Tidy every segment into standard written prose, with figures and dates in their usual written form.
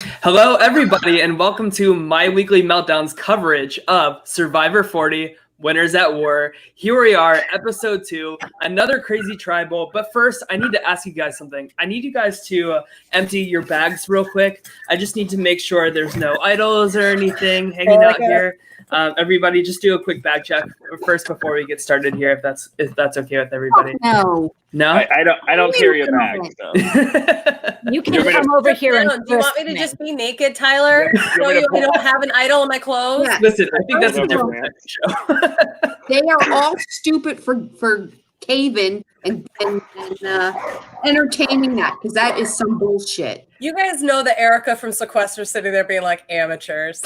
Hello, everybody, and welcome to my weekly Meltdown's coverage of Survivor 40, Winners at War. Here we are, episode 2, another crazy tribal. But first, I need to ask you guys something. I need you guys to empty your bags real quick. I just need to make sure there's no idols or anything hanging out here. Everybody, just do a quick bag check first before we get started here, if that's okay with everybody. No. No? I don't carry a bag. So. You can come over here and do you want me to just be naked, Tyler? So you don't have an idol in my clothes? Yeah. Listen, I think that's a different type of show. They are all stupid for caving and entertaining that, because that is some bullshit. You guys know that Erica from Sequester sitting there being like amateurs.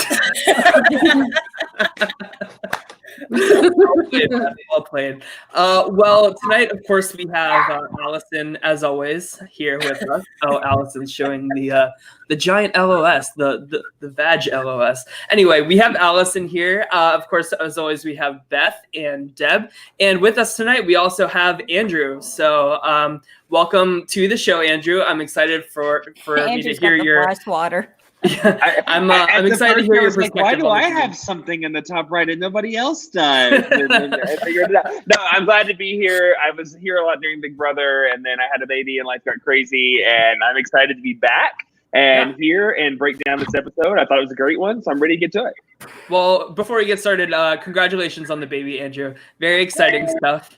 Well played. Well, tonight, of course, we have Allison, as always, here with us. Oh, Allison's showing the giant LOS, the vag LOS. Anyway, we have Allison here. Of course, as always, we have Beth and Deb. And with us tonight, we also have Andrew. So welcome to the show, Andrew. I'm excited for me to hear your water. Yeah, I'm excited to hear your perspective. Why do I have something in the top right and nobody else does? I figured it out. No, I'm glad to be here. I was here a lot during Big Brother, and then I had a baby and life got crazy, and I'm excited to be back and here and break down this episode. I thought it was a great one, so I'm ready to get to it. Well, before we get started, congratulations on the baby, Andrew. Very exciting stuff.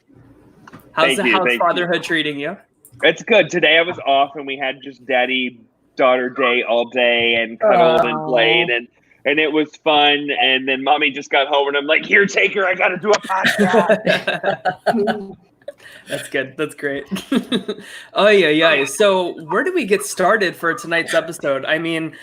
How's fatherhood treating you? It's good. Today I was off, and we had just daddy-daughter day all day and cuddled and played, and it was fun. And then mommy just got home, and I'm like, here, take her. I got to do a podcast. That's good. That's great. Oh, yeah. So where do we get started for tonight's episode? I mean,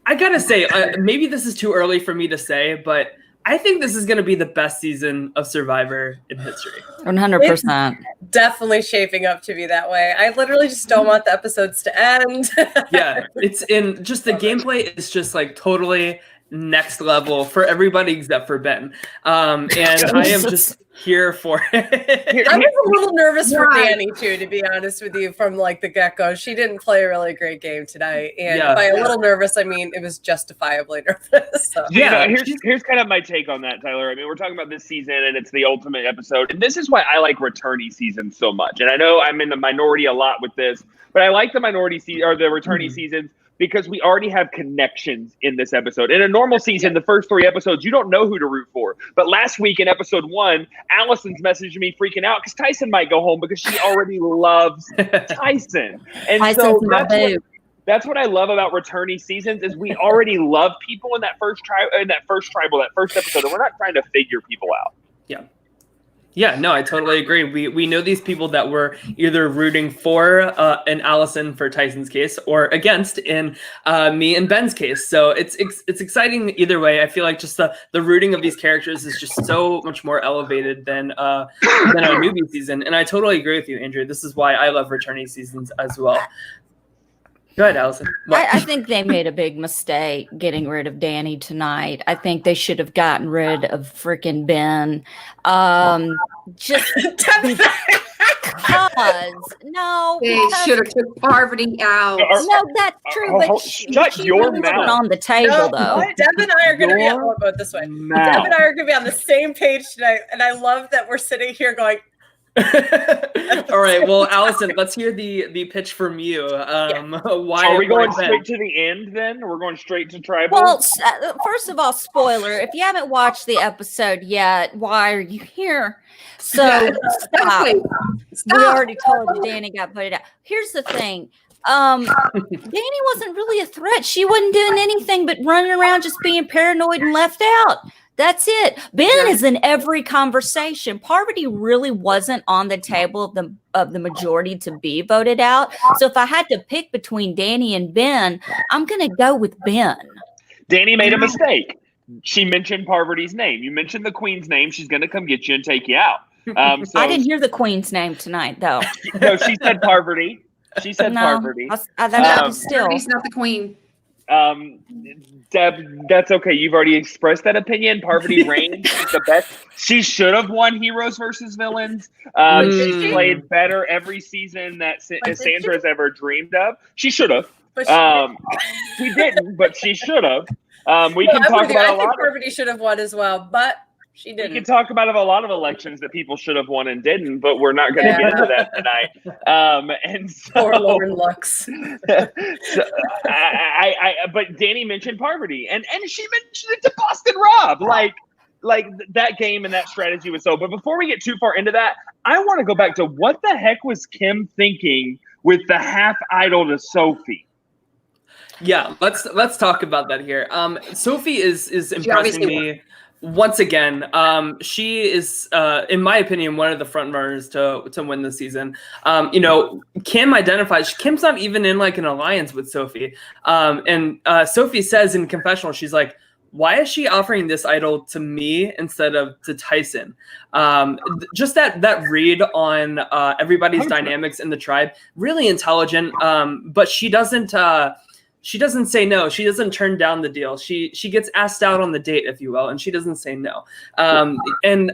I got to say, maybe this is too early for me to say, but I think this is going to be the best season of Survivor in history. 100%. It's definitely shaping up to be that way. I literally just don't want the episodes to end. Yeah, it's in just the gameplay is just like totally next level for everybody except for Ben. And I am just here for it. I was a little nervous for Danny too, to be honest with you, from like the get-go. She didn't play a really great game tonight. And by a little nervous, I mean it was justifiably nervous. So. Yeah, here's kind of my take on that, Tyler. I mean, we're talking about this season and it's the ultimate episode. And this is why I like returnee seasons so much. And I know I'm in the minority a lot with this, but I like the minority or the returnee seasons because we already have connections in this episode. In a normal season, the first 3 episodes, you don't know who to root for. But last week in episode 1, Allison's messaging me freaking out because Tyson might go home because she already loves Tyson. And so that's what I love about returnee seasons is we already love people in that first episode, and we're not trying to figure people out. Yeah. Yeah, no, I totally agree. We know these people that we're either rooting for in Allison for Tyson's case or against in me and Ben's case. So it's exciting either way. I feel like just the rooting of these characters is just so much more elevated than a newbie season. And I totally agree with you, Andrew. This is why I love returnee seasons as well. Go ahead, Allison. I think they made a big mistake getting rid of Danny tonight. I think they should have gotten rid of freaking Ben. Just because They should have took Parvati out. No, that's true. But she really wasn't on the table, though. Deb and I are going to be on this way. Deb and I are going to be on the same page tonight, and I love that we're sitting here going. All right, well, Allison, let's hear the pitch from you. Why are we going straight to the end then? We're going straight to tribal? Well, first of all, spoiler, if you haven't watched the episode yet, why are you here? So stop. We already told you Danny got put out. Here's the thing. Danny wasn't really a threat. She wasn't doing anything but running around just being paranoid and left out. That's it. Ben is in every conversation. Parvati really wasn't on the table of the majority to be voted out. So if I had to pick between Danny and Ben, I'm going to go with Ben. Danny made a mistake. She mentioned Parvati's name. You mentioned the queen's name. She's going to come get you and take you out. I didn't hear the queen's name tonight, though. No, she said Parvati. She said Parvati. Still, Parvati's not the queen. Deb, that's okay. You've already expressed that opinion. Parvati reigned. She's the best. She should have won Heroes versus Villains. She played better every season that Sandra's ever dreamed of. She should have. She didn't, but she should have. We can talk about a lot. Parvati should have won as well, but she didn't. We can talk about a lot of elections that people should have won and didn't, but we're not going to get into that tonight. And so, poor Lauren Lux. But Danny mentioned Parvati, and she mentioned it to Boston Rob, like that game and that strategy was so. But before we get too far into that, I want to go back to what the heck was Kim thinking with the half idol to Sophie. Yeah, let's talk about that here. Sophie is impressing me once again. She is, in my opinion, one of the front runners to win the season. Kim identifies Kim's not even in like an alliance with Sophie. And Sophie says in confessional, she's like, why is she offering this idol to me instead of to Tyson? Just that read on everybody's dynamics in the tribe, really intelligent. But she doesn't say no. She doesn't turn down the deal. She gets asked out on the date, if you will, and she doesn't say no. And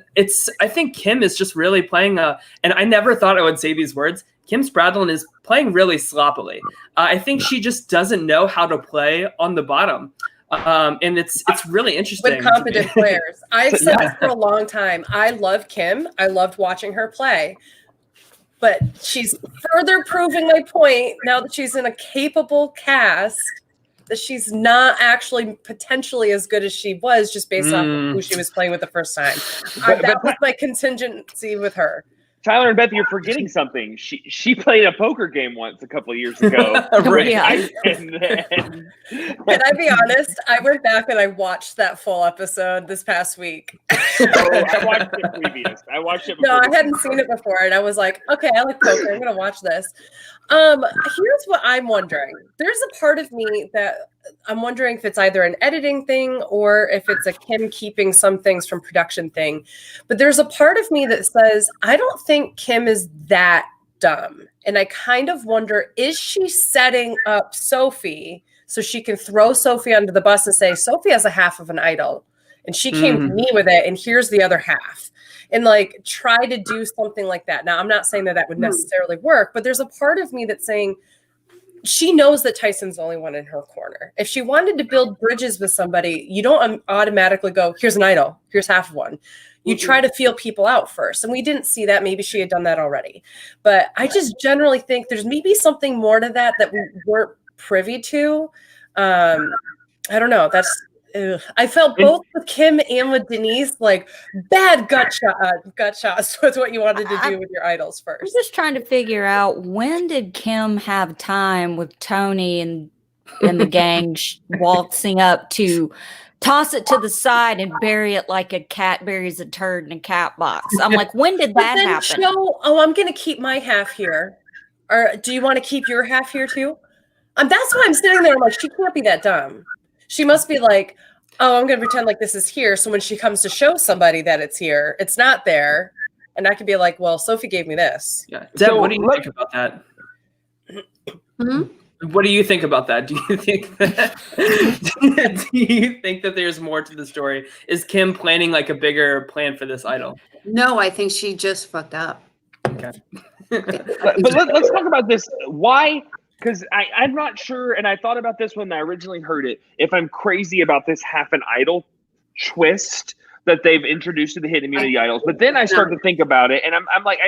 I think Kim is just really playing and I never thought I would say these words. Kim Spradlin is playing really sloppily. I think she just doesn't know how to play on the bottom. And it's really interesting. With competent players. I've said this for a long time. I love Kim. I loved watching her play. But she's further proving my point now that she's in a capable cast that she's not actually potentially as good as she was just based off of who she was playing with the first time. That was my contingency with her. Tyler and Beth, you're forgetting something. She played a poker game once a couple of years ago. Yeah. Can I be honest? I went back and I watched that full episode this past week. I watched it previous. I watched it before. No, I hadn't seen it before, and I was like, okay, I like poker. I'm going to watch this. Here's what I'm wondering. There's a part of me that I'm wondering if it's either an editing thing or if it's a Kim keeping some things from production thing. But there's a part of me that says, I don't think Kim is that dumb. And I kind of wonder, is she setting up Sophie so she can throw Sophie under the bus and say, Sophie has a half of an idol and she came to me with it and here's the other half. And like try to do something like that. Now, I'm not saying that would necessarily work, but there's a part of me that's saying she knows that Tyson's the only one in her corner. If she wanted to build bridges with somebody, you don't automatically go, here's an idol, here's half of one. You try to feel people out first. And we didn't see that. Maybe she had done that already. But I just generally think there's maybe something more to that we weren't privy to. I don't know. I felt both with Kim and with Denise, like bad gut shots with what you wanted to do with your idols first. I'm just trying to figure out, when did Kim have time with Tony and the gang waltzing up to toss it to the side and bury it like a cat buries a turd in a cat box? I'm like, when did that happen? I'm going to keep my half here. Or do you want to keep your half here too? That's why I'm sitting there. I'm like, she can't be that dumb. She must be like, oh, I'm going to pretend like this is here. So when she comes to show somebody that it's here, it's not there. And I could be like, well, Sophie gave me this. Yeah. Deb, what do you think about that? What do you think about that? Do you think that there's more to the story? Is Kim planning like a bigger plan for this idol? No, I think she just fucked up. Okay. But let's talk about this. Why? Because I'm not sure, and I thought about this when I originally heard it, if I'm crazy about this half an idol twist that they've introduced to the hidden immunity idols. But then I start to think about it, and I'm like,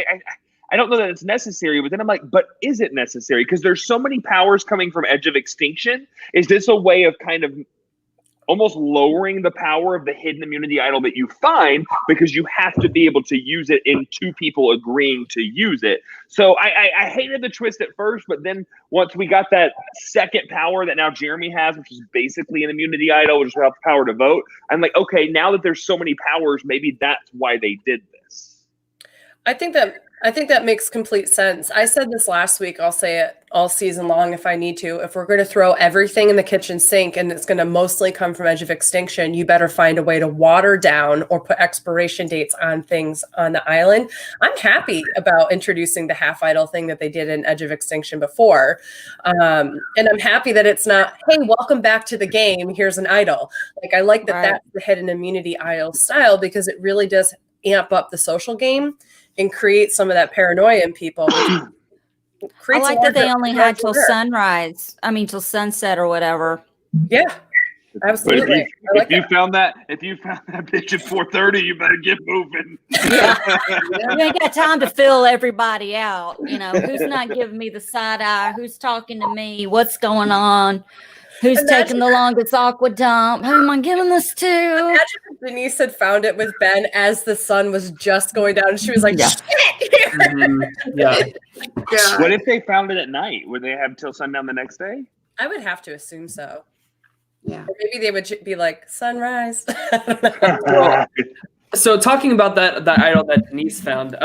I don't know that it's necessary, but then I'm like, but is it necessary? Because there's so many powers coming from Edge of Extinction. Is this a way of kind of almost lowering the power of the hidden immunity idol that you find, because you have to be able to use it in two people agreeing to use it? So I hated the twist at first, but then once we got that second power that now Jeremy has, which is basically an immunity idol, which has the power to vote, I'm like, okay, now that there's so many powers, maybe that's why they did this. I think that makes complete sense. I said this last week. I'll say it all season long if I need to. If we're going to throw everything in the kitchen sink and it's going to mostly come from Edge of Extinction, you better find a way to water down or put expiration dates on things on the island. I'm happy about introducing the half idol thing that they did in Edge of Extinction before. And I'm happy that it's not, hey, welcome back to the game. Here's an idol. Like, I like that that's the hidden immunity idol style, because it really does amp up the social game and create some of that paranoia in people. I creates a like that they larger- only had till larger- sunrise. I mean, till sunset or whatever. Yeah, But absolutely. I like if you that. found that bitch at 4:30, you better get moving. You ain't got time to fill everybody out. You know, who's not giving me the side eye? Who's talking to me? What's going on? Who's taking the longest aqua dump? Who am I giving this to? Imagine if Denise had found it with Ben as the sun was just going down, and she was like, Yeah. "Shit!" Yeah. Yeah. What if they found it at night? Would they have till sundown the next day? I would have to assume so. Yeah. Or maybe they would be like sunrise. So talking about that idol that Denise found,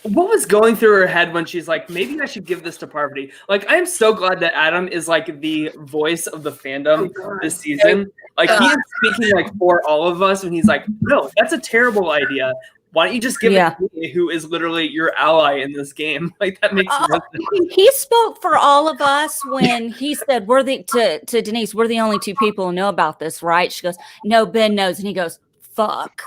what was going through her head when she's like, maybe I should give this to Parvati? Like, I am so glad that Adam is like the voice of the fandom this season. Like, he is speaking like for all of us, and he's like, no, that's a terrible idea. Why don't you just give it to me, who is literally your ally in this game? Like, that makes no sense. He spoke for all of us when he said, to Denise, we're the only two people who know about this, right? She goes, no, Ben knows. And he goes, fuck.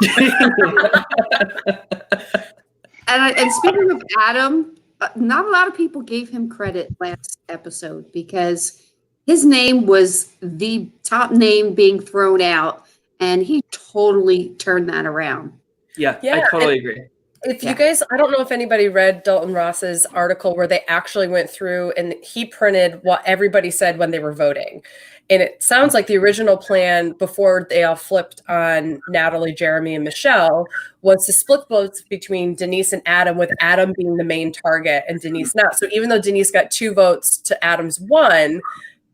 And speaking of Adam, not a lot of people gave him credit last episode because his name was the top name being thrown out, and he totally turned that around. Yeah, I totally agree. If you guys, I don't know if anybody read Dalton Ross's article where they actually went through and he printed what everybody said when they were voting. And it sounds like the original plan before they all flipped on Natalie, Jeremy, and Michelle was to split votes between Denise and Adam, with Adam being the main target and Denise not. So even though Denise got 2 votes to Adam's 1,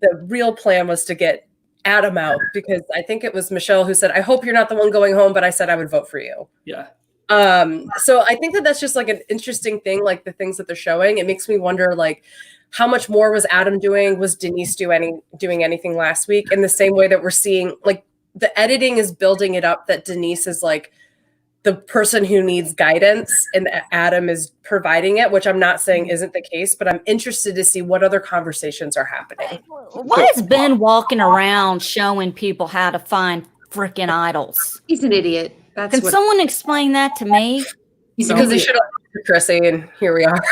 the real plan was to get Adam out, because I think it was Michelle who said, I hope you're not the one going home, but I said I would vote for you. Yeah. So I think that that's just like an interesting thing, like the things that they're showing. It makes me wonder, like, how much more was Adam doing? Was Denise doing anything last week? In the same way that we're seeing, like, the editing is building it up that Denise is like the person who needs guidance and Adam is providing it, which I'm not saying isn't the case, but I'm interested to see what other conversations are happening. Why is Ben walking around showing people how to find freaking idols? He's an idiot. That's Can what someone explain that to me? he's Because they should have Chrissy, and here we are.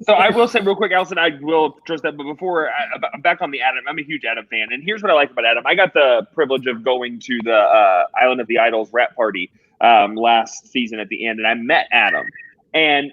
So I will say real quick, Allison, I will address that. But before I'm back on the Adam, I'm a huge Adam fan. And here's what I like about Adam. I got the privilege of going to the Island of the Idols rap party last season at the end. And I met Adam. And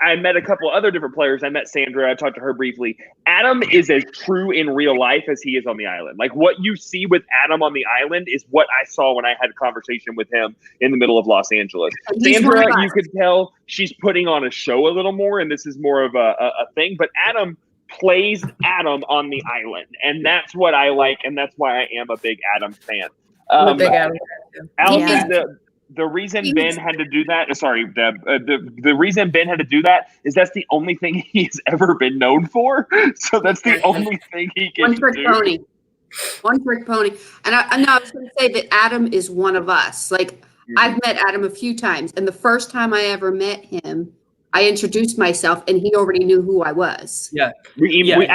I met a couple other different players. I met Sandra. I talked to her briefly. Adam is as true in real life as he is on the island. Like, what you see with Adam on the island is what I saw when I had a conversation with him in the middle of Los Angeles. Sandra, you could tell she's putting on a show a little more, and this is more of a thing. But Adam plays Adam on the island, and that's what I like, and that's why I am a big Adam fan. I'm a big Adam fan. Allison, the reason Ben had to do that, sorry, Deb, the reason Ben had to do that is that's the only thing he's ever been known for. So that's the only thing he can do. One trick pony. And I was going to say that Adam is one of us. Like, I've met Adam a few times, and the first time I ever met him, I introduced myself, and he already knew who I was. Yeah. I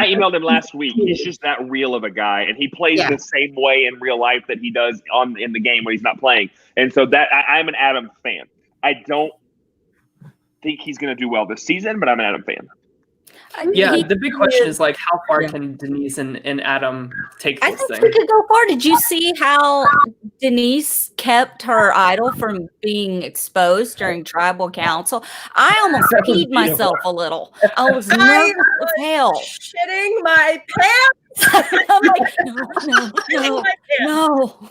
emailed him last week. He's just that real of a guy, and he plays the same way in real life that he does in the game when he's not playing. And so that I'm an Adam fan. I don't think he's going to do well this season, but I'm an Adam fan. Yeah, the big question is, like, how far can Denise and Adam take I this think thing? we could go far. Did you see how Denise kept her idol from being exposed during tribal council? I almost peed myself a little. I was nervous as hell. Shitting my pants. I'm like, no.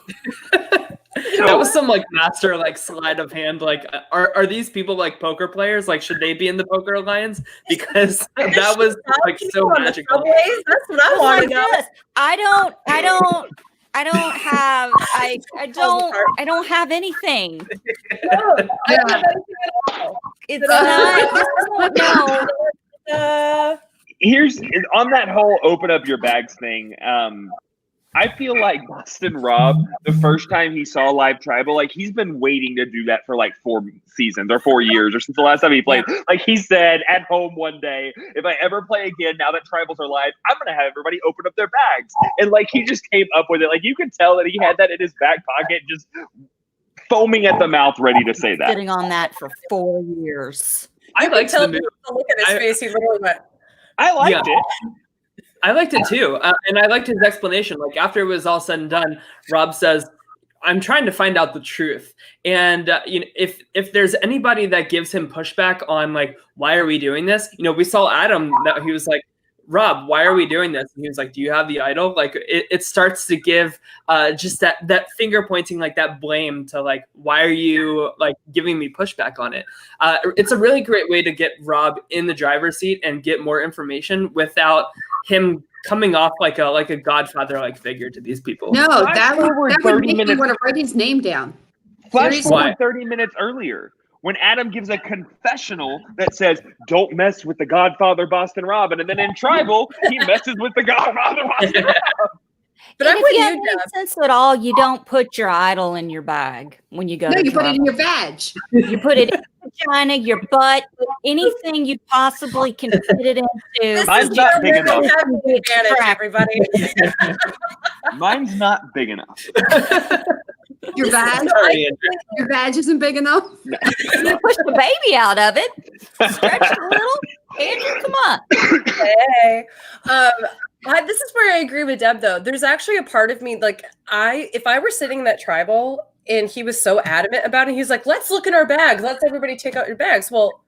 That was some like master like sleight of hand. Like, are these people like poker players? Like, should they be in the Poker Alliance? Because that was like so magical. That's what I want to know. I don't have anything. No, I don't have anything at all. It's not. Here's on that whole open up your bags thing. I feel like Boston Rob, the first time he saw live tribal, like, he's been waiting to do that for like 4 seasons or 4 years or since the last time he played. Like, he said at home one day, if I ever play again, now that tribals are live, I'm going to have everybody open up their bags. And like, he just came up with it. Like, you could tell that he had that in his back pocket, just foaming at the mouth, ready to say that. Sitting on that for 4 years. I liked the move. Look at his face. He literally went. I liked it. I liked it too, and I liked his explanation. Like after it was all said and done, Rob says, "I'm trying to find out the truth." And if there's anybody that gives him pushback on like, why are we doing this? We saw Adam that he was like, Rob, why are we doing this? And he was like, do you have the idol? Like it starts to give just that finger pointing, like that blame to like, why are you like giving me pushback on it? It's a really great way to get Rob in the driver's seat and get more information without him coming off like a godfather-like figure to these people. No, that would make me want to write his name down. Flash forward 30 minutes earlier, when Adam gives a confessional that says, don't mess with the Godfather Boston Robin. And then in Tribal, he messes with the Godfather Boston Robin. But if you have any sense at all, you don't put your idol in your bag when you go to you put it in your vag. You put it in your vagina, your butt, anything you possibly can fit it into. Mine's not big enough. Everybody. Mine's not big enough. Your vag? Your vag isn't big enough? You push the baby out of it. Stretch it a little. Andrew, come on. Hey. This is where I agree with Deb, though. There's actually a part of me, like, if I were sitting in that Tribal and he was so adamant about it, he's like, let's look in our bags. Let's everybody take out your bags. Well,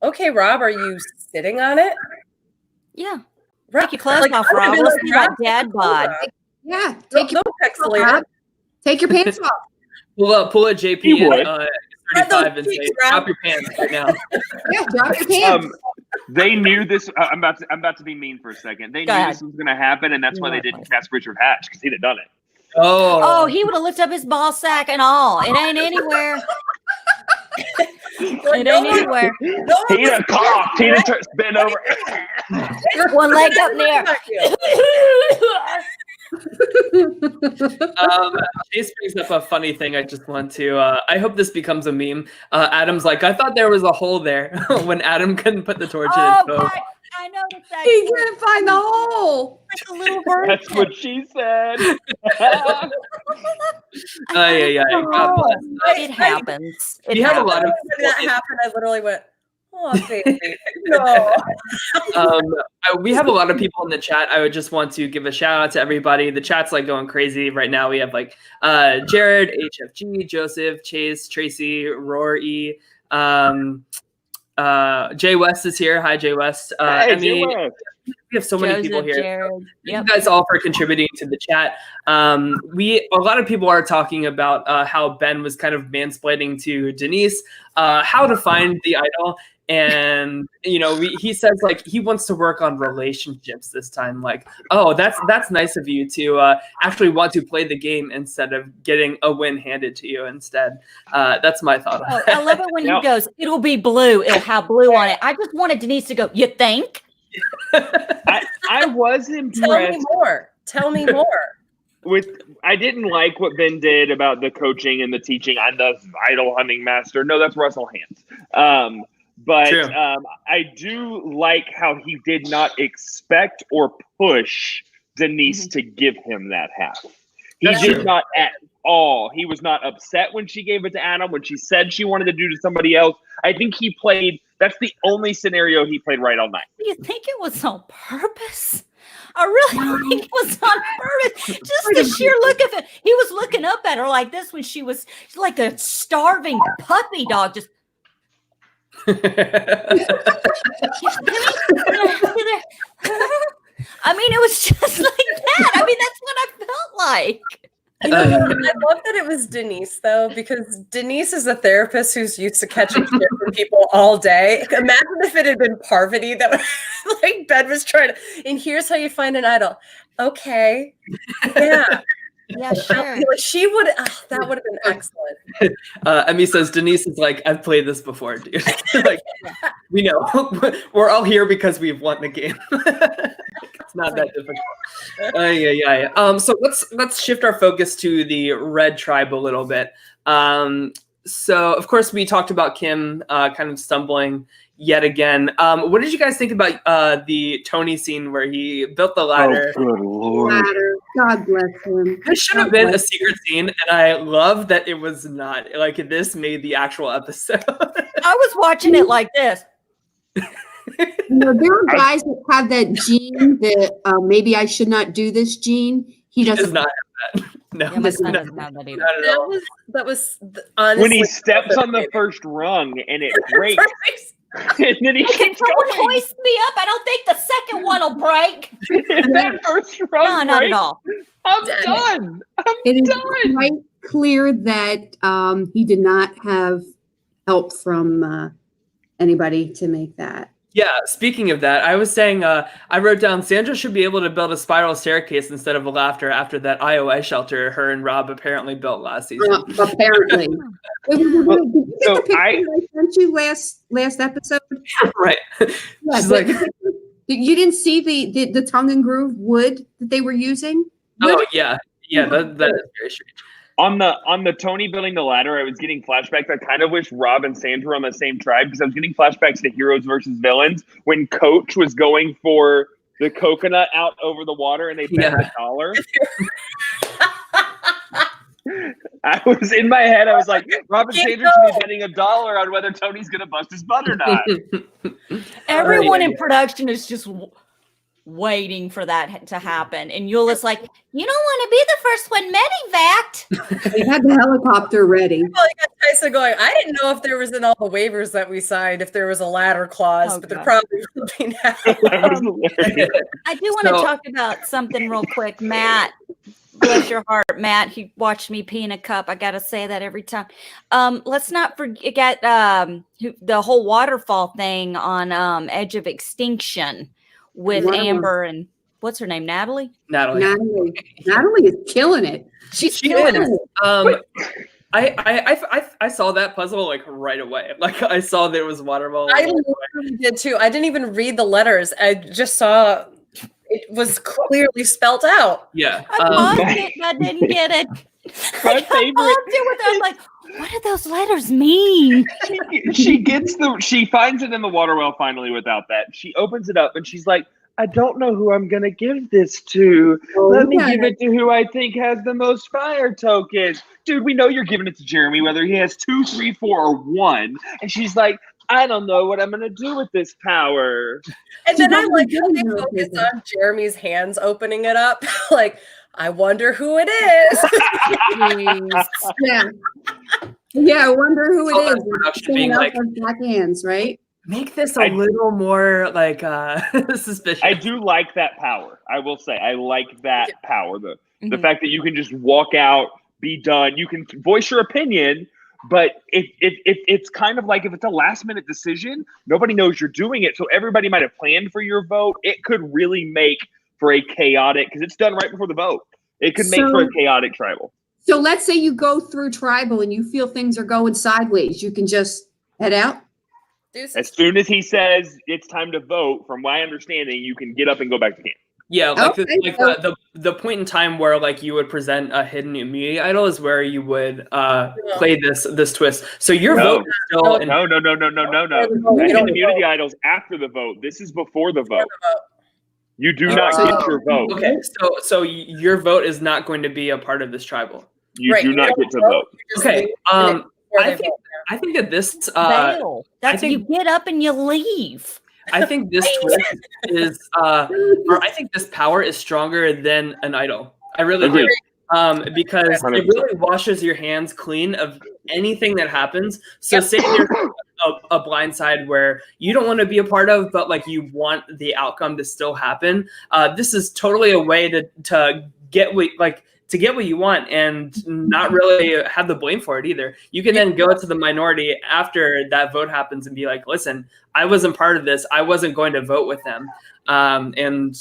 okay, Rob, are you sitting on it? Yeah. Right. Take your clothes off, Rob. Let's see that dad bod. Yeah. Take your pants off. Pull a JP and 35 and say, drop your pants right now. Yeah, drop your pants. They knew this. I'm about to be mean for a second. They knew this was going to happen, and that's why they didn't cast Richard Hatch, because he'd have done it. Oh, he would have lifted up his ball sack and all. It ain't anywhere. It ain't anywhere. He'd have coughed. He'd have bent over. One leg up in the air. Chase brings up a funny thing. I just want to. I hope this becomes a meme. Adam's like, I thought there was a hole there when Adam couldn't put the torch in his boat. I noticed that. He couldn't find the hole. Like a little bird. That's what she said. God bless. It happens. We have a lot of when that happened, I literally went, oh, baby. No. We have a lot of people in the chat. I would just want to give a shout out to everybody. The chat's like going crazy right now. We have like Jared, HFG, Joseph, Chase, Tracy, Rory, Jay West is here. Hi, Jay West. Jay West. We have so many people here. Jared. Thank you guys all for contributing to the chat. A lot of people are talking about how Ben was kind of mansplaining to Denise how to find the idol. And he says like he wants to work on relationships this time. Like, oh, that's nice of you to actually want to play the game instead of getting a win handed to you instead. That's my thought on it. I love it when he goes, it'll be blue. It'll have blue on it. I just wanted Denise to go, you think? I was impressed. Tell me more. I didn't like what Ben did about the coaching and the teaching. I'm the idol hunting master. No, that's Russell Hantz. But I do like how he did not expect or push Denise to give him that half. He did not at all. He was not upset when she gave it to Adam, when she said she wanted to do to somebody else. I think he played, that's the only scenario he played right all night. Do you think it was on purpose? I really think it was on purpose. Just the sheer look of it. He was looking up at her like this when she was like a starving puppy dog, just I mean, it was just like that. I mean, that's what I felt like. I love that it was Denise, though, because Denise is a therapist who's used to catching shit from people all day. Imagine if it had been Parvati that was like Ben was trying to, and here's how you find an idol. Okay. Yeah. Yeah, sure. She would. That would have been excellent. Emmy says Denise is like, I've played this before, dude. Like, we know we're all here because we've won the game. It's not that difficult. So let's shift our focus to the red tribe a little bit. So of course we talked about Kim kind of stumbling yet again. What did you guys think about the Tony scene where he built the ladder? Oh, good Lord. Ladder. God bless him. This should have been a secret scene, and I love that it was not. Like, this made the actual episode. I was watching it like this. There are guys that have that gene that maybe I should not do this gene. He Does doesn't. not have that. No, Yeah, my son no, doesn't have that either. not at all. That was honestly When he steps on the first rung and it breaks, and then he Can keeps someone going. hoist me up? I don't think the second one will break. If that first No, rung not at breaks, all. I'm done. It is done. quite clear that he did not have help from anybody to make that. Yeah, speaking of that, I was saying I wrote down Sandra should be able to build a spiral staircase instead of a laughter after that IOI shelter her and Rob apparently built last season. Apparently. Did you So get the picture I sent you last episode? Right. Yeah, She's like, you didn't see the tongue and groove wood that they were using? oh yeah, that is very strange. On the Tony building the ladder, I was getting flashbacks. I kind of wish Rob and Sandra were on the same tribe because I was getting flashbacks to heroes versus villains when Coach was going for the coconut out over the water and they bet Yeah. $1. I was in my head. I was like, Rob and Sandra should be betting $1 on whether Tony's gonna bust his butt or not. Everyone in production is just waiting for that to happen. And Eula's like, you don't want to be the first one medevaced. They had the helicopter ready. Well, you got Tyson going, I didn't know if there was in all the waivers that we signed, if there was a ladder clause, Oh, but there God. probably will be now. That was hilarious. I do want to talk about something real quick. Matt, bless your heart, Matt. He watched me pee in a cup. I got to say that every time. Let's not forget the whole waterfall thing on Edge of Extinction with Wow. Amber and what's her name? Natalie? Natalie. Natalie is killing it. She's She killing is. it. I saw that puzzle like right away. Like I saw there was waterfall. I literally did too. I didn't even read the letters. I just saw it was clearly spelt out. Yeah. I paused it and I didn't get it. My I favorite- paused it with I'm like, what do those letters mean? She finds it in the water well finally without that. She opens it up and she's like, I don't know who I'm gonna give this to. Let me give it to who I think has the most fire tokens. Dude, we know you're giving it to Jeremy, whether he has 2, 3, 4, or 1. And she's like, I don't know what I'm gonna do with this power. And then I doesn't like give how they you a focus paper. on Jeremy's hands opening it up. Like, I wonder who it is. Yeah. Yeah, I wonder who So it that's is. production Someone being else like- has black hands, right? Make this a little more like suspicious. I do like that power. I will say, I like that power. The Mhm. fact that you can just walk out, be done. You can voice your opinion, but if it's kind of like if it's a last minute decision, nobody knows you're doing it. So everybody might have planned for your vote. It could really make for a chaotic, because it's done right before the vote. It could make for a chaotic tribal. So let's say you go through tribal and you feel things are going sideways. You can just head out. As soon as he says it's time to vote, from my understanding, you can get up and go back to camp. Yeah, like, Okay, the point in time where like you would present a hidden immunity idol is where you would play this twist. So your No. vote is still in, No. The hidden immunity idol's after the vote. This is before the vote. You do not get your vote. okay. So your vote is not going to be a part of this tribal. You Right, do you not don't get to vote, vote. you just Okay. leave and I they think vote. I think that this Bail. That's think- you get up and you leave. I think this twist is or I think this power is stronger than an idol. I really do. Agreed. Because it 100%. really washes your hands clean of anything that happens. So say there's a blind side where you don't want to be a part of, but like you want the outcome to still happen. This is totally a way to get what you want and not really have the blame for it either. You can then go to the minority after that vote happens and be like, listen, I wasn't part of this. I wasn't going to vote with them. And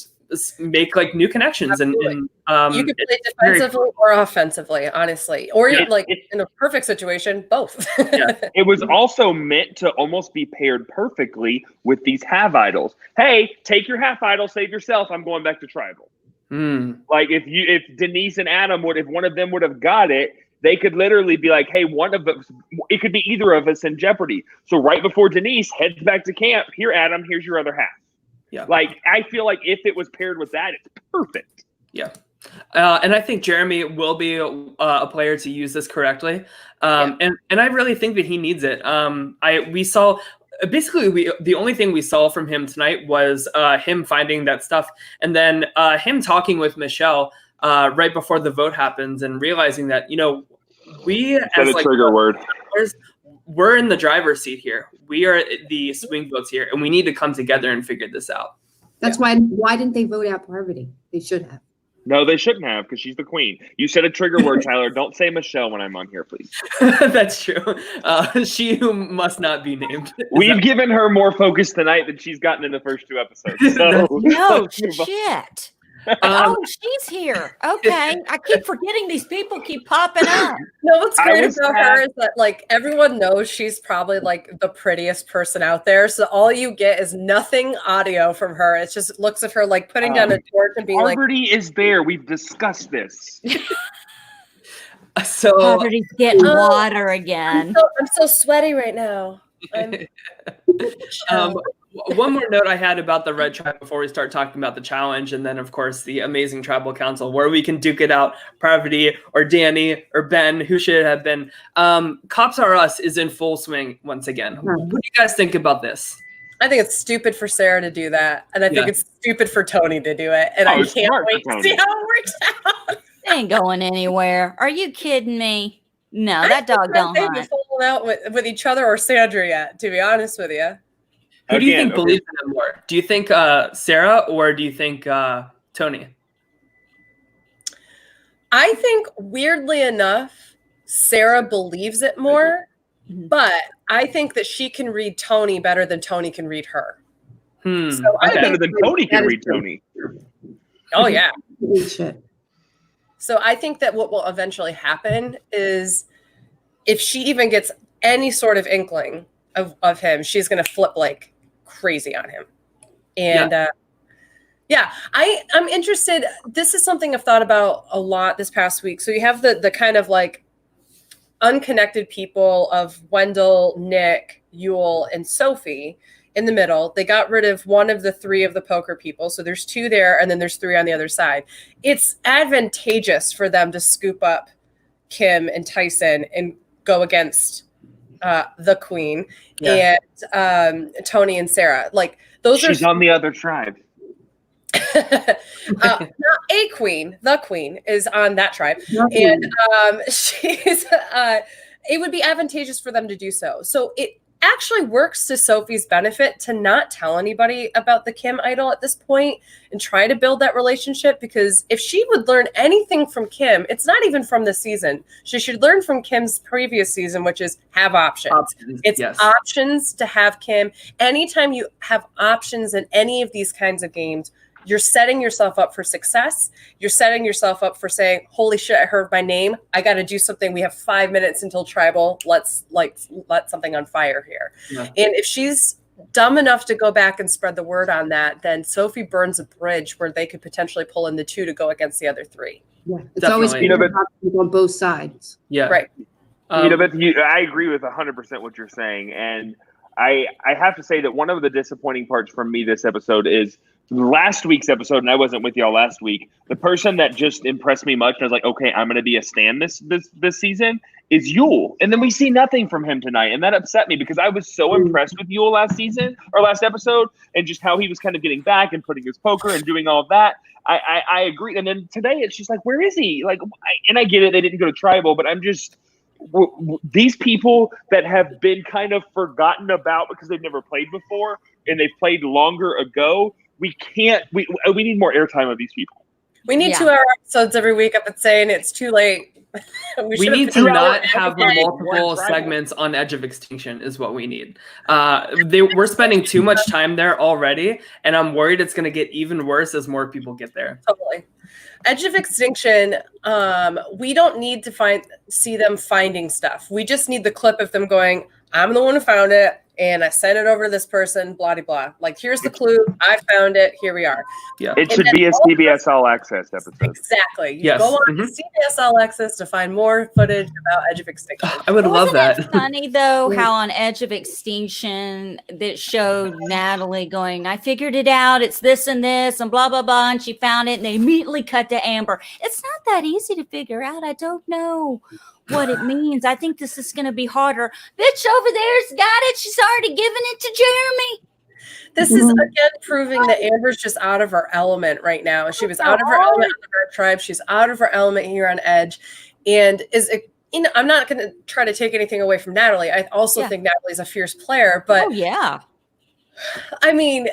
make like new connections. And you can play defensively or offensively, honestly. Or Yeah. like in a perfect situation, both. It was also meant to almost be paired perfectly with these have idols. Hey, take your half idol, save yourself. I'm going back to tribal. Like if Denise and Adam if one of them would have got it, they could literally be like, hey, one of us, it could be either of us in jeopardy. So right before Denise heads back to camp, here, Adam, here's your other half. Yeah. Like, I feel like if it was paired with that, it's perfect. Yeah. And I think Jeremy will be a player to use this correctly. And I really think that he needs it. We saw basically the only thing we saw from him tonight was him finding that stuff, and then him talking with Michelle right before the vote happens, and realizing that we as a trigger word. We're in the driver's seat here. We are the swing votes here, and we need to come together and figure this out. That's why didn't they vote out Parvati? They should have. No, they shouldn't have, because she's the queen. You said a trigger word, Tyler. Don't say Michelle when I'm on here, please. That's true. She who must not be named. We've given her more focus tonight than she's gotten in the first 2 episodes. So No shit. Oh, she's here. Okay. I keep forgetting these people keep popping up. No, what's great about her is that like everyone knows she's probably like the prettiest person out there. So all you get is nothing audio from her. It just looks at her like putting down a torch and being like, Parvati is there. We've discussed this. So Parvati's getting water again. I'm so sweaty right now. One more note I had about the Red Tribe before we start talking about the challenge, and then of course the amazing Tribal Council, where we can duke it out. Parvati or Danny or Ben, who should it have been? Cops Are Us is in full swing once again. What do you guys think about this? I think it's stupid for Sarah to do that, and I think it's stupid for Tony to do it, and I can't wait to see how it works out. They ain't going anywhere. Are you kidding me? No, that dog don't hunt. They've fallen out with each other or Sandra yet, to be honest with you. Who do you think believes in it more? Do you think Sarah, or do you think Tony? I think, weirdly enough, Sarah believes it more, but I think that she can read Tony better than Tony can read her. So better than Tony can read Tony. Oh, yeah. So I think that what will eventually happen is if she even gets any sort of inkling of him, she's going to flip like crazy on him. And I'm interested. This is something I've thought about a lot this past week. So you have the kind of like unconnected people of Wendell, Nick, Yul, and Sophie in the middle. They got rid of one of the 3 of the poker people. So there's 2 there, and then there's 3 on the other side. It's advantageous for them to scoop up Kim and Tyson and go against the queen and Tony and Sarah. Like She's on the other tribe. Not a queen. The queen is on that tribe. And she's it would be advantageous for them to do so. So it actually works to Sophie's benefit to not tell anybody about the Kim idol at this point and try to build that relationship, because if she would learn anything from Kim, it's not even from this season. She should learn from Kim's previous season, which is have options. It's options to have Kim. Anytime you have options in any of these kinds of games, you're setting yourself up for success. You're setting yourself up for saying, holy shit, I heard my name. I got to do something. We have 5 minutes until tribal. Let's let something on fire here. Yeah. And if she's dumb enough to go back and spread the word on that, then Sophie burns a bridge where they could potentially pull in the 2 to go against the other 3. Yeah, it's always on both sides. Yeah. Right. I agree with 100% what you're saying. And I have to say that one of the disappointing parts from me this episode is last week's episode, and I wasn't with y'all last week. The person that just impressed me much, and I was like, okay, I'm going to be a stan this season, is Yul. And then we see nothing from him tonight, and that upset me because I was so impressed with Yul last episode, and just how he was kind of getting back and putting his poker and doing all of that. I agree. And then today it's just like, where is he? Like, and I get it, they didn't go to tribal, but I'm just these people that have been kind of forgotten about because they've never played before and they played longer ago. We need more airtime of these people. We need 2-hour episodes every week. I've been saying it's too late. we need to not have multiple segments on Edge of Extinction is what we need. We're spending too much time there already, and I'm worried it's going to get even worse as more people get there. Totally. Edge of Extinction, we don't need to see them finding stuff. We just need the clip of them going, I'm the one who found it, and I sent it over to this person, blah, blah, blah. Like, here's the clue. I found it. Here we are. Yeah. It should be a CBS All Access episode. Exactly. You go on to CBS All Access to find more footage about Edge of Extinction. I would love that. Isn't it funny, though, how on Edge of Extinction that showed Natalie going, I figured it out. It's this and this and blah, blah, blah. And she found it. And they immediately cut to Amber. It's not that easy to figure out. I don't know what it means. I think this is going to be harder. Bitch over there's got it. She's already given it to Jeremy. This is again proving that Amber's just out of her element right now. She was out of her element on the Red Tribe. She's out of her element here on Edge, and I'm not going to try to take anything away from Natalie. I also think Natalie's a fierce player, but I mean,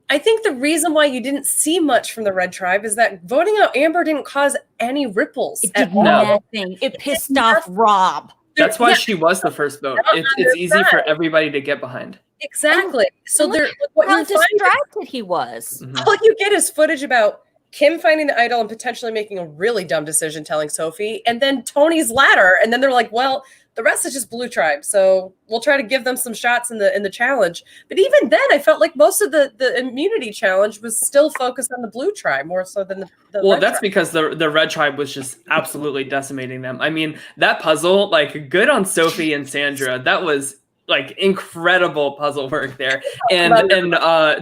I think the reason why you didn't see much from the Red Tribe is that voting out Amber didn't cause any ripples. It did nothing. It pissed off Rob. That's why she was the first vote. It's easy for everybody to get behind. Exactly. So how distracted he was. All you get is footage about Kim finding the idol and potentially making a really dumb decision, telling Sophie, and then Tony's ladder. And then they're like, well, the rest is just Blue Tribe. So we'll try to give them some shots in the challenge. But even then, I felt like most of the immunity challenge was still focused on the Blue Tribe more so than the Well, Red that's Tribe. Because the Red Tribe was just absolutely decimating them. I mean, that puzzle, like, good on Sophie and Sandra. That was like incredible puzzle work there. And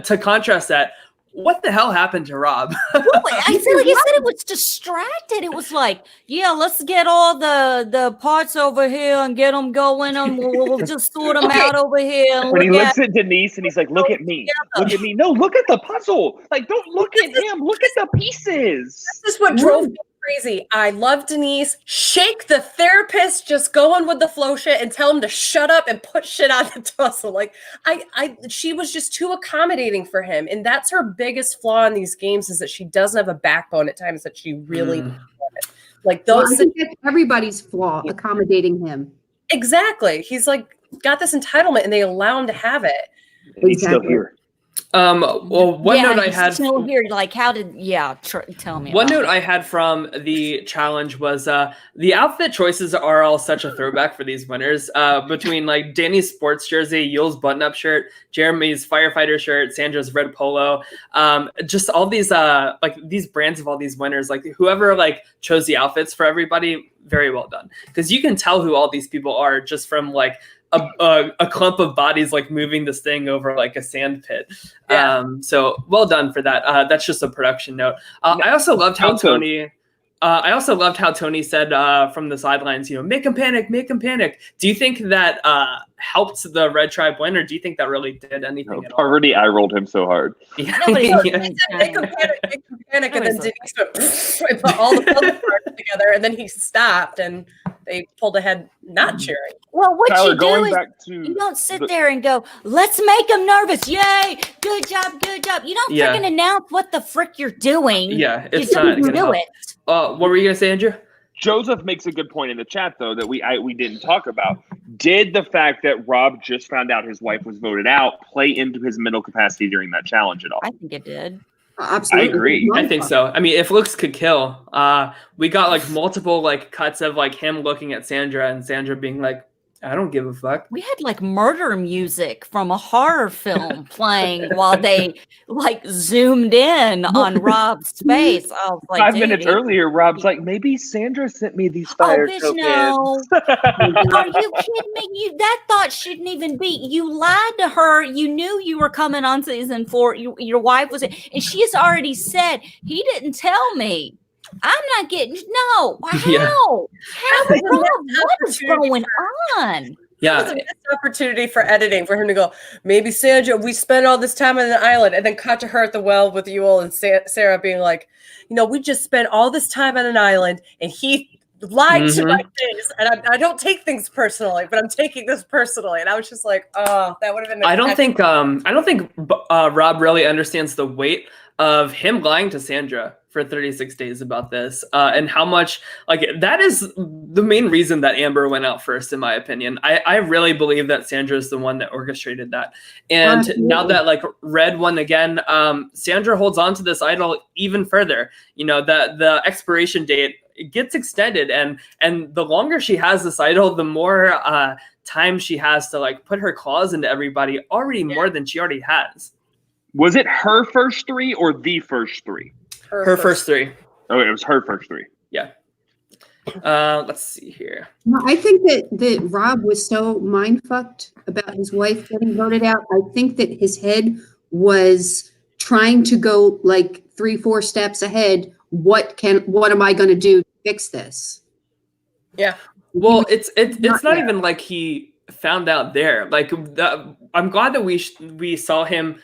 to contrast that, what the hell happened to Rob? I feel like you said it was distracted. It was like, yeah, let's get all the parts over here and get them going, and we'll just sort them out over here. When he looks at Denise and he's like, look at me. Look at me. No, look at the puzzle. Like, don't look at him. Look at the pieces. This is what drove me crazy. I love Denise. Shake the therapist, just go on with the flow shit and tell him to shut up and put shit on the tussle. Like, she was just too accommodating for him. And that's her biggest flaw in these games, is that she doesn't have a backbone at times that she really like those. Well, I think that's everybody's flaw, accommodating him. Exactly. He's like got this entitlement and they allow him to have it. He's still here. Well, one note I had still here. Like, how did? Tell me. One note I had from the challenge was the outfit choices are all such a throwback for these winners. Between like Danny's sports jersey, Yule's button-up shirt, Jeremy's firefighter shirt, Sandra's red polo, just all these like these brands of all these winners. Like whoever like chose the outfits for everybody, very well done, because you can tell who all these people are just from like a clump of bodies like moving this thing over like a sand pit. So well done for that. That's just a production note. I also loved how Tony said from the sidelines, make him panic, make him panic. Do you think that helped the Red Tribe win, or do you think that really did anything at all? Already I rolled him so hard. Make him panic, and then Denise went, put all the puzzle parts together, and then he stopped and they pulled ahead not cheering. Well, what Tyler, you do is you don't sit there and go, let's make them nervous. Yay, good job, good job. You don't freaking announce what the frick you're doing. Yeah, it's you not don't do it. What were you going to say, Andrew? Joseph makes a good point in the chat, though, that we didn't talk about. Did the fact that Rob just found out his wife was voted out play into his mental capacity during that challenge at all? I think it did. Absolutely. I agree. I think so. I mean, if looks could kill, we got like multiple like cuts of like him looking at Sandra and Sandra being like, I don't give a fuck. We had like murder music from a horror film playing while they like zoomed in on Rob's face. I was like, 5 minutes earlier, Rob's like, maybe Sandra sent me these fire tokens. No. Are you kidding me? That thought shouldn't even be. You lied to her. You knew you were coming on season 4. Your wife was, and she has already said, he didn't tell me. I'm not getting How? How? What is going on? Yeah, It was a missed opportunity for editing for him to go, maybe Sandra, we spent all this time on an island, and then cut to her at the well with Yule and Sarah being like, we just spent all this time on an island, and he lied to my face, and I don't take things personally, but I'm taking this personally, and I was just like, oh, that would have been. I don't think Rob really understands the weight of him lying to Sandra for 36 days about this, and how much like that is the main reason that Amber went out first, in my opinion. I really believe that Sandra is the one that orchestrated that. And now that like Red won again, Sandra holds on to this idol even further. The expiration date gets extended, and the longer she has this idol, the more time she has to like put her claws into everybody already, more than she already has. Was it her first 3 or the first 3? Her first 3. Oh, it was her first 3. Yeah. Let's see here. No, I think that Rob was so mind fucked about his wife getting voted out. I think that his head was trying to go like 3-4 steps ahead. What am I going to do to fix this? Yeah. Well, it's not even like he found out there. Like I'm glad that we saw him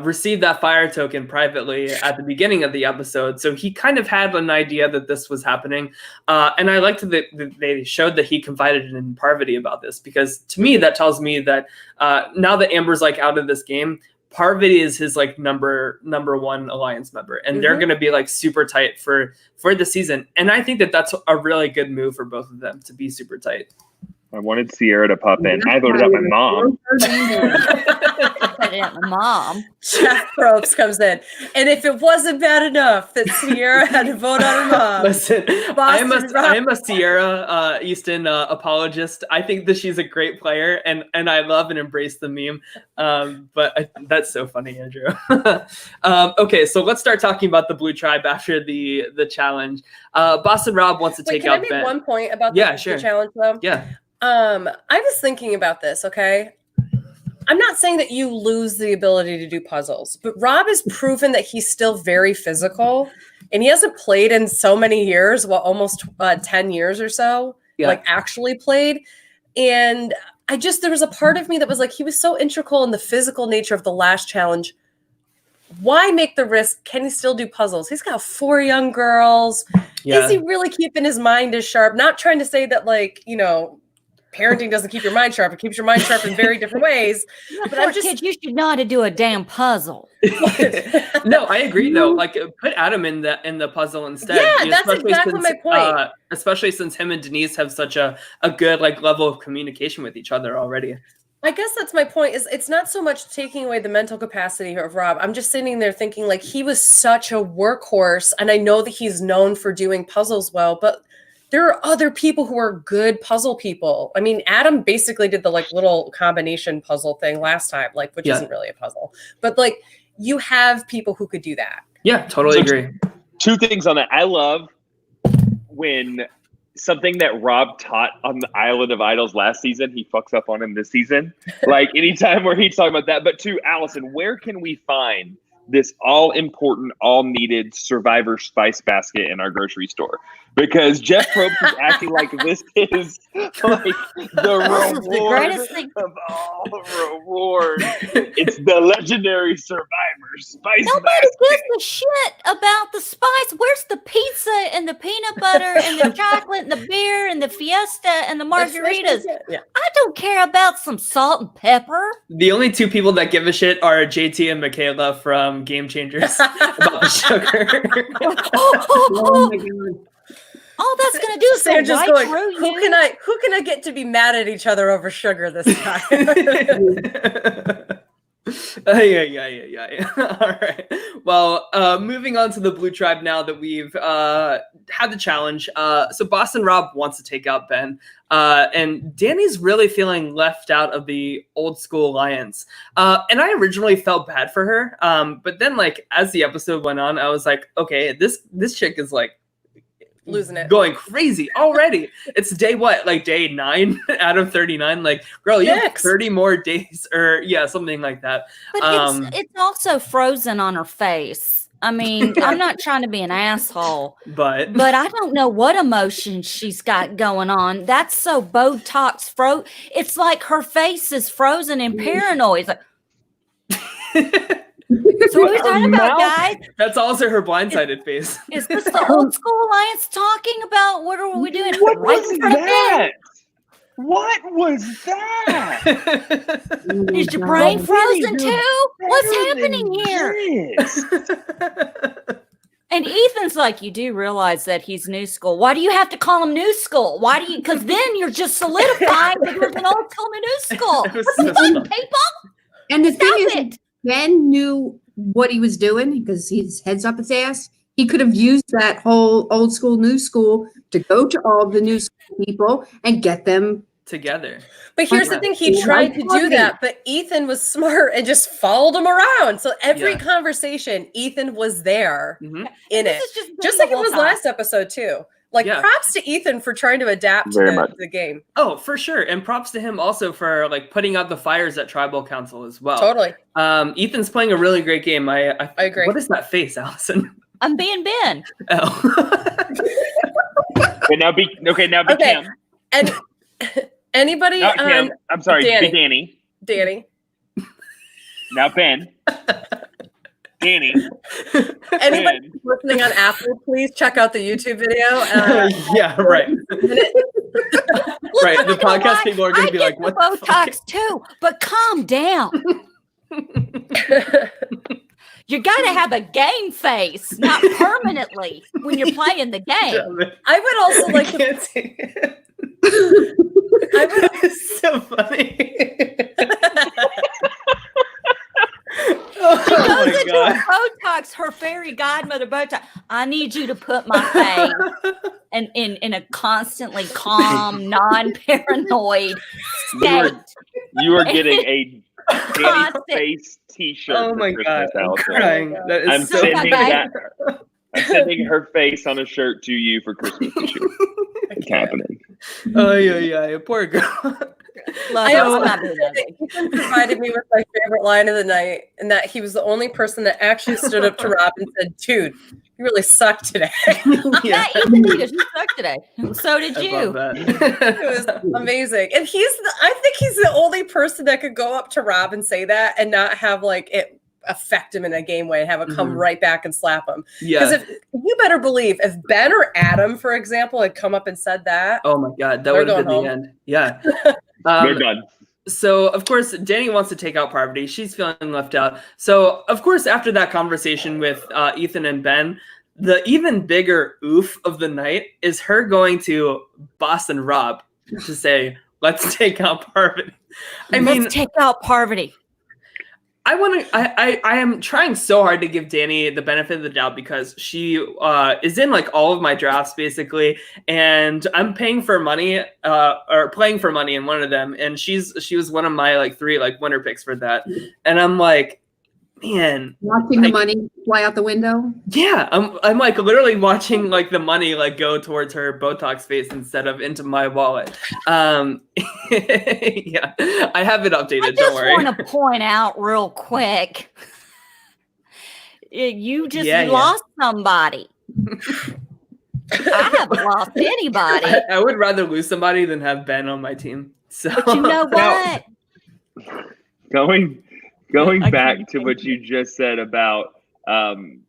receive that fire token privately at the beginning of the episode. So he kind of had an idea that this was happening. And I liked that they showed that he confided in Parvati about this, because to me, that tells me that now that Amber's like out of this game, Parvati is his like number one alliance member, and they're going to be like super tight for the season. And I think that that's a really good move for both of them to be super tight. I wanted Sierra to pop in. I voted out my mom. Jack Probst comes in. And if it wasn't bad enough that Sierra had to vote on her mom. Listen, I am a Sierra Easton apologist. I think that she's a great player, and I love and embrace the meme. But that's so funny, Andrew. Okay, so let's start talking about the Blue Tribe after the challenge. Boston Rob wants to take out Ben. Can I make one point about the challenge, though? Yeah. I was thinking about this, okay? I'm not saying that you lose the ability to do puzzles, but Rob has proven that he's still very physical, and he hasn't played in so many years, almost 10 years or so, like actually played. And there was a part of me that was like, he was so integral in the physical nature of the last challenge. Why make the risk? Can he still do puzzles? He's got 4 young girls. Yeah. Is he really keeping his mind as sharp? Not trying to say that, like, parenting doesn't keep your mind sharp. It keeps your mind sharp in very different ways. But I'm just, you should know how to do a damn puzzle. No, I agree though. Like, put Adam in the puzzle instead. Yeah, that's exactly my point. Especially since him and Denise have such a good like level of communication with each other already. I guess that's my point. Is it's not so much taking away the mental capacity of Rob. I'm just sitting there thinking, like, he was such a workhorse, and I know that he's known for doing puzzles well, but there are other people who are good puzzle people. I mean, Adam basically did the like little combination puzzle thing last time, like, which isn't really a puzzle, but like, you have people who could do that. Yeah, totally agree. 2 things on that. I love when something that Rob taught on the Island of Idols last season, he fucks up on him this season. Like, anytime where he's talking about that. But 2, Allison, where can we find this all-important, all-needed Survivor spice basket in our grocery store? Because Jeff Probst is acting like this is like the reward of all rewards. It's the legendary Survivor spice Nobody basket. gives a shit about the spice. Where's the pizza and the peanut butter and the chocolate and the beer and the fiesta and the margaritas? Yeah. I don't care about some salt and pepper. The only 2 people that give a shit are JT and Michaela from Game Changers about the sugar. Oh my God. All that's going to do is they're go just right going, through who can I get to be mad at each other over sugar this time? Yeah. All right. Well, moving on to the Blue Tribe now that we've had the challenge. So Boston Rob wants to take out Ben. And Danny's really feeling left out of the old school alliance. And I originally felt bad for her. But then, like, as the episode went on, I was like, okay, this chick is like losing it, going crazy already. It's day 9 out of 39. Like, girl, you have 30 more days, or something like that. But it's also frozen on her face. I mean, I'm not trying to be an asshole, but I don't know what emotion she's got going on. That's so Botox it's like her face is frozen in paranoid. Like, so what are we talking about, guys? That's also her blindsided face. Is this the old school alliance talking about? What are we doing? What was that? What was that? Is your brain frozen too? What's happening here? And Ethan's like, you do realize that he's new school. Why do you have to call him new school? Why do you? Because then you're just solidifying that there's an old school and a new school. What's the fun, people? And the thing is, Ben knew what he was doing because his head's up his ass. He could have used that whole old school, new school to go to all the new school people and get them together. But here's the thing, he tried to do that, but Ethan was smart and just followed him around. So every conversation, Ethan was there in it. Just like it was last episode too. Like, props to Ethan for trying to adapt to the game. Oh, for sure. And props to him also for like putting out the fires at Tribal Council as well. Totally. Ethan's playing a really great game. I agree. What is that face, Allison? I'm being Ben. Oh. Now be Cam. And anybody Not Kim. I'm sorry, Danny. Danny. Now Ben. Danny. Anybody listening on Apple, please check out the YouTube video. Yeah, right. Look, Right, I'm the not gonna podcast lie, people are gonna I be get like, the "What the fuck?" Botox too, but calm down. You got to have a game face, not permanently when you're playing the game. I would also like to. Can't see it. It's so funny. She Oh goes my into God. her Botox, her fairy godmother Botox. I need you to put my face in a constantly calm, non-paranoid state. You are getting a Danny Constant. face T-shirt. Oh for my God, Christmas, I'm Allison. crying. That is I'm so so sending funny. that. I'm sending her face on a shirt to you for Christmas this year. It's happening. Oh yeah, poor girl. Love I her. also I'm not being ugly. Ethan provided me with my favorite line of the night, and that he was the only person that actually stood up to Rob and said, "Dude, you really suck today." Yeah, That Ethan Diaz, you suck today. So did I you. love that. It was amazing. And I think he's the only person that could go up to Rob and say that and not have like it affect him in a game way and have it come Mhm. right back and slap him. Yeah. Because if you better believe if Ben or Adam, for example, had come up and said that, Oh my God, that They're would have been going the home. end. Yeah. They're done. So, of course, Danny wants to take out Parvati. She's feeling left out. So, of course, after that conversation with Ethan and Ben, the even bigger oof of the night is her going to Boston Rob to say, "Let's take out Parvati." I mean, Let's take out Parvati. I am trying so hard to give Danny the benefit of the doubt because she is in like all of my drafts basically, and I'm paying for money or playing for money in one of them, and she was one of my like 3 like winner picks for that, and I'm like, man, Watching the money fly out the window. yeah, I'm like literally watching like the money like go towards her Botox face instead of into my wallet. Yeah, I have it updated. I Don't just worry. want to point out real quick. You just Yeah. lost somebody. I haven't lost anybody. I would rather lose somebody than have Ben on my team. So But you know what? Going I back can't to what you just said about Danny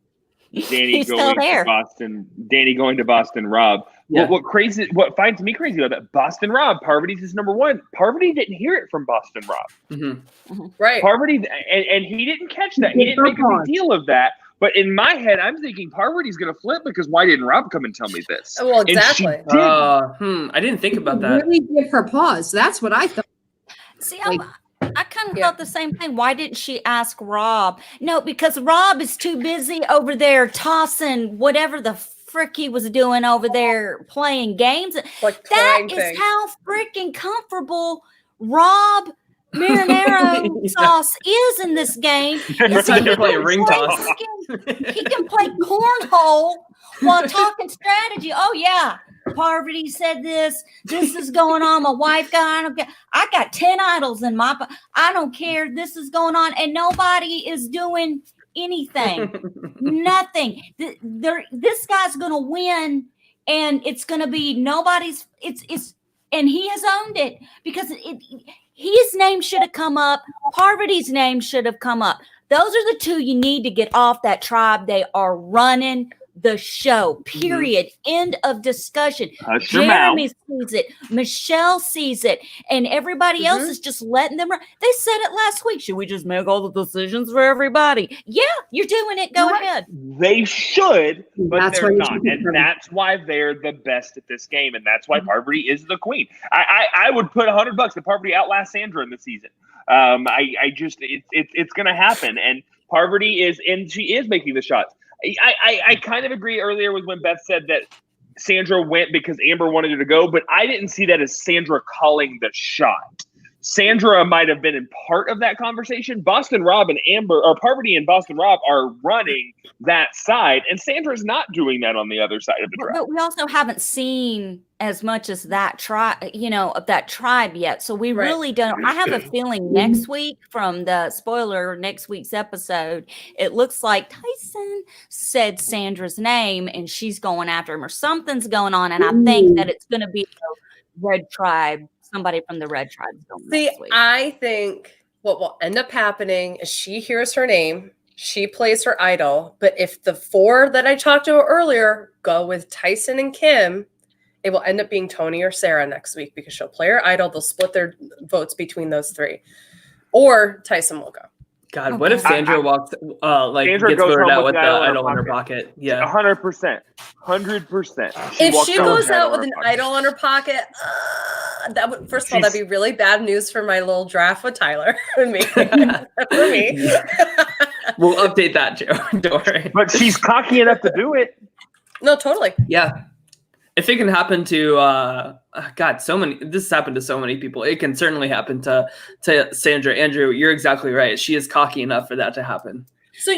He's still going there. to Boston. Danny going to Boston Rob. Yeah. What finds me crazy about that? Boston Rob. Parvati's is number 1. Parvati didn't hear it from Boston Rob. Mm-hmm. right? Parvati and he didn't catch that. He didn't make a big deal of that. But in my head, I'm thinking Parvati's going to flip because why didn't Rob come and tell me this? Well, And she exactly. did. I didn't think about that. Really give her pause. That's what I thought. See, Like- I kind of Yeah. thought the same thing. Why didn't she ask Rob? No, because Rob is too busy over there tossing whatever the frick he was doing over there playing games. Like That playing is things. how freaking comfortable Rob marinara sauce is in this game. We're Is trying he to play can ring play toss. He can play cornhole while talking strategy. Oh yeah, Parvati said this. This is going on. My wife got. I don't care. I got 10 idols in my. I don't care. This is going on, and nobody is doing anything. Nothing. This guy's going to win, and it's going to be nobody's. It's and he has owned it because his name should have come up. Parvati's name should have come up. Those are the 2 you need to get off that tribe. They are running the show. Period. End of discussion. Hush your Jeremy mouth. sees it. Michelle sees it. And everybody else is just letting them run. They said it last week. Should we just make all the decisions for everybody? Yeah, you're doing it. Go ahead. They should, but That's they're why you not. should pick And them. that's why they're the best at this game. And that's why Parvati is the queen. I would put $100 that Parvati outlasts Sandra in the season. It's going to happen. And Parvati she is making the shots. I kind of agree earlier with when Beth said that Sandra went because Amber wanted her to go, but I didn't see that as Sandra calling the shot. Sandra might have been in part of that conversation. Boston Rob and Amber, or Parvati and Boston Rob, are running that side, and Sandra's not doing that on the other side of the drive. But we also haven't seen as much as that tribe, of that tribe yet. So we Right. really don't. I have a feeling next week from the spoiler next week's episode, it looks like Tyson said Sandra's name and she's going after him or something's going on. And I think that it's going to be Red Tribe, somebody from the Red Tribe is going See, next week. I think what will end up happening is she hears her name, she plays her idol, but if the 4 that I talked to earlier go with Tyson and Kim, it will end up being Tony or Sarah next week because she'll play her idol. They'll split their votes between those 3, or Tyson will go. God, what if Sandra walks, Sandra gets goes voted home out with with the the idol in her idol in her pocket. pocket? Yeah. 100%. 100%. If she goes out with an idol in her pocket, that would, first of all, that'd be really bad news for my little draft with Tyler and me. For me. We'll update that, Joe. Don't worry. But she's cocky enough to do it. No, totally. Yeah. If it can happen to this has happened to so many people. It can certainly happen to Sandra. Andrew, you're exactly right. She is cocky enough for that to happen. So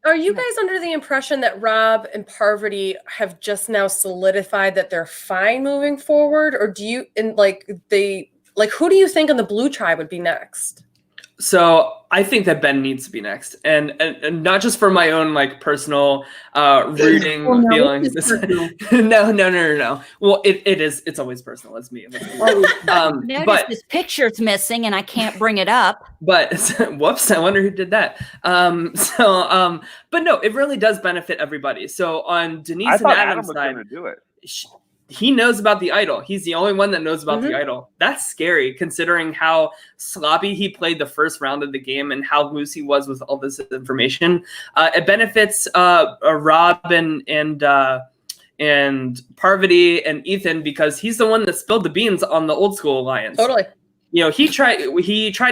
are you guys under the impression that Rob and Parvati have just now solidified that they're fine moving forward? Or do you who do you think on the Blue Tribe would be next? So I think that Ben needs to be next, and not just for my own personal rooting feelings. No. Well, it's always personal. It's me. Notice But this picture's missing, and I can't bring it up. But whoops, I wonder who did that. But no, it really does benefit everybody. So on Denise and Adam's was side, going to do it. he knows about the idol. He's the only one that knows about the idol. That's scary considering how sloppy he played the first round of the game and how loose he was with all this information. It benefits Rob and Parvati and Ethan because he's the one that spilled the beans on the Old School Alliance. Totally. He tried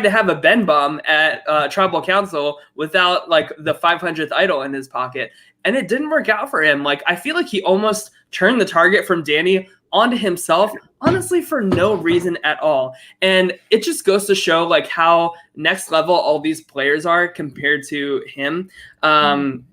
to have a Ben bomb at Tribal Council without the 500th idol in his pocket, and it didn't work out for him. I feel like he almost turned the target from Danny onto himself, honestly, for no reason at all. And it just goes to show how next level all these players are compared to him. And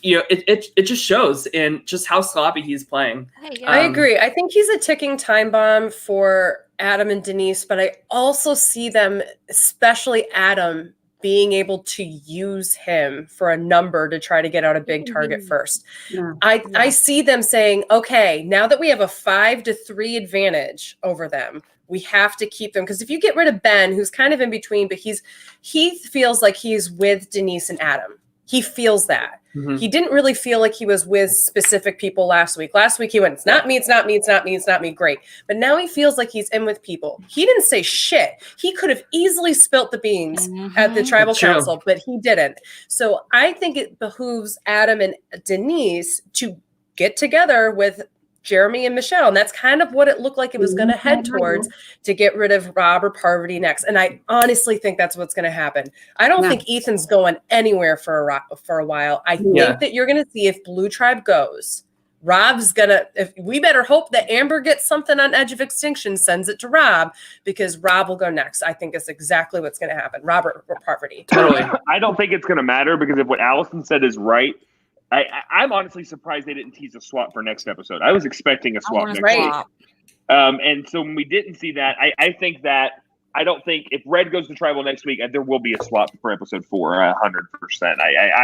it just shows in just how sloppy he's playing. I agree. I think he's a ticking time bomb for Adam and Denise, but I also see them, especially Adam, being able to use him for a number to try to get out a big target first. Yeah. I see them saying, okay, now that we have a 5-3 advantage over them, we have to keep them. Because if you get rid of Ben, who's kind of in between, but he feels like he's with Denise and Adam. He feels that. Mm-hmm. He didn't really feel like he was with specific people last week. Last week he went, it's not me, it's not me, it's not me, it's not me. Great. But now he feels like he's in with people. He didn't say shit. He could have easily spilt the beans at the tribal council, but he didn't. So I think it behooves Adam and Denise to get together with Jeremy and Michelle. And that's kind of what it looked like it was going to head towards, to get rid of Rob or Parvati next. And I honestly think that's what's going to happen. I don't think Ethan's going anywhere for a while. I think that you're going to see, if Blue Tribe goes, Rob's going to, we better hope that Amber gets something on Edge of Extinction, sends it to Rob, because Rob will go next. I think that's exactly what's going to happen. Robert or Parvati. Totally. I don't think it's going to matter, because if what Allison said is right, I'm honestly surprised they didn't tease a swap for next episode. I was expecting a swap next week. And so when we didn't see that, I don't think if Red goes to Tribal next week, there will be a swap for episode 4, 100%.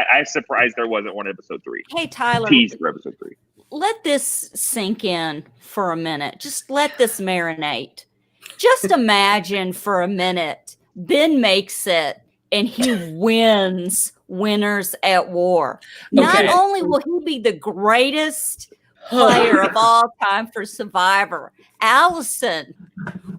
I'm surprised there wasn't one episode 3. Hey, Tyler. Teased for episode 3. Let this sink in for a minute. Just let this marinate. Just imagine for a minute, Ben makes it and he wins Winners at War. Not only will he be the greatest player of all time for Survivor, Allison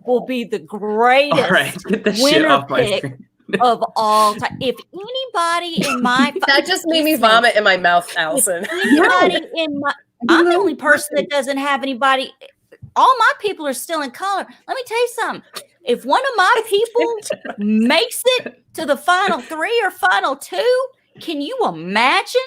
will be the greatest winner pick of all time. If anybody in my that just made me vomit in my mouth, Allison. Anybody in my, I'm the only person that doesn't have anybody. All my people are still in color. Let me tell you something. If one of my people makes it to the final 3 or final 2, can you imagine?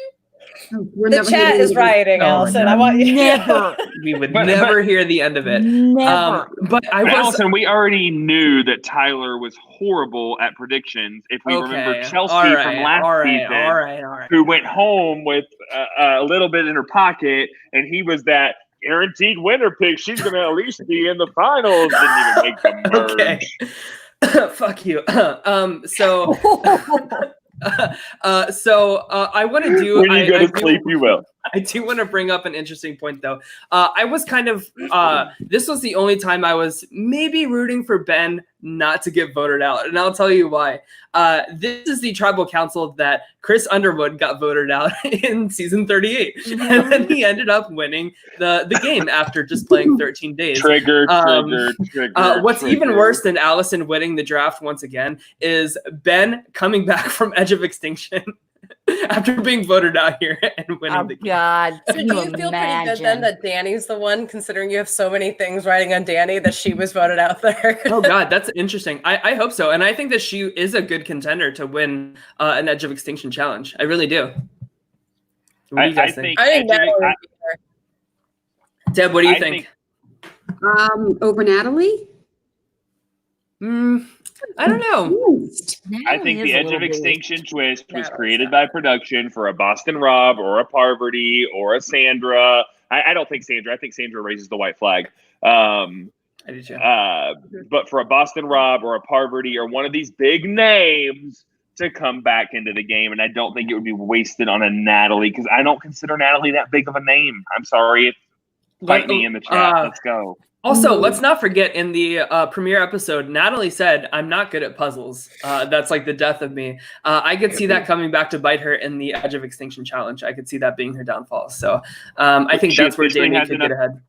The chat is rioting, Allison. I want you. Never. We would never hear the end of it. Never. Allison, we already knew that Tyler was horrible at predictions. If we remember Chelsea from last season, who went home with a little bit in her pocket, and he was that guaranteed winner pick. She's going to at least be in the finals. Didn't even make the merge. Fuck you. So I want to do. When you go to sleep, you will. I do want to bring up an interesting point, though. I was kind of this was the only time I was maybe rooting for Ben not to get voted out, and I'll tell you why. This is the tribal council that Chris Underwood got voted out in season 38, and then he ended up winning the game after just playing 13 days. Trigger. What's even worse than Allison winning the draft once again is Ben coming back from Edge of Extinction after being voted out here and winning the game. God. So do you feel pretty good then that Danny's the one, considering you have so many things riding on Danny, that she was voted out there? Oh God, that's interesting. I hope so, and I think that she is a good contender to win an Edge of Extinction challenge. I really do. What do you guys think? I think Natalie would be there. Deb, what do you think? Over Natalie? I don't know. I think the Edge of Extinction twist was created by production for a Boston Rob or a Parvati or a Sandra. I don't think Sandra. I think Sandra raises the white flag. I do too. But for a Boston Rob or a Parvati or one of these big names to come back into the game, and I don't think it would be wasted on a Natalie because I don't consider Natalie that big of a name. I'm sorry. Fight me in the chat. Let's go. Also, let's not forget in the premiere episode, Natalie said, "I'm not good at puzzles. That's like the death of me." I could see that coming back to bite her in the Edge of Extinction challenge. I could see that being her downfall. So I think that's where Danny could get ahead.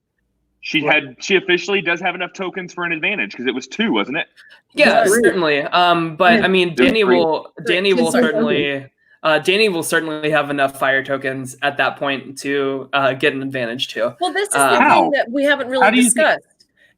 She officially does have enough tokens for an advantage because it was 2, wasn't it? Yeah, certainly. But I mean, Danny will certainly have enough fire tokens at that point to get an advantage too. Well, this is the thing that we haven't really discussed.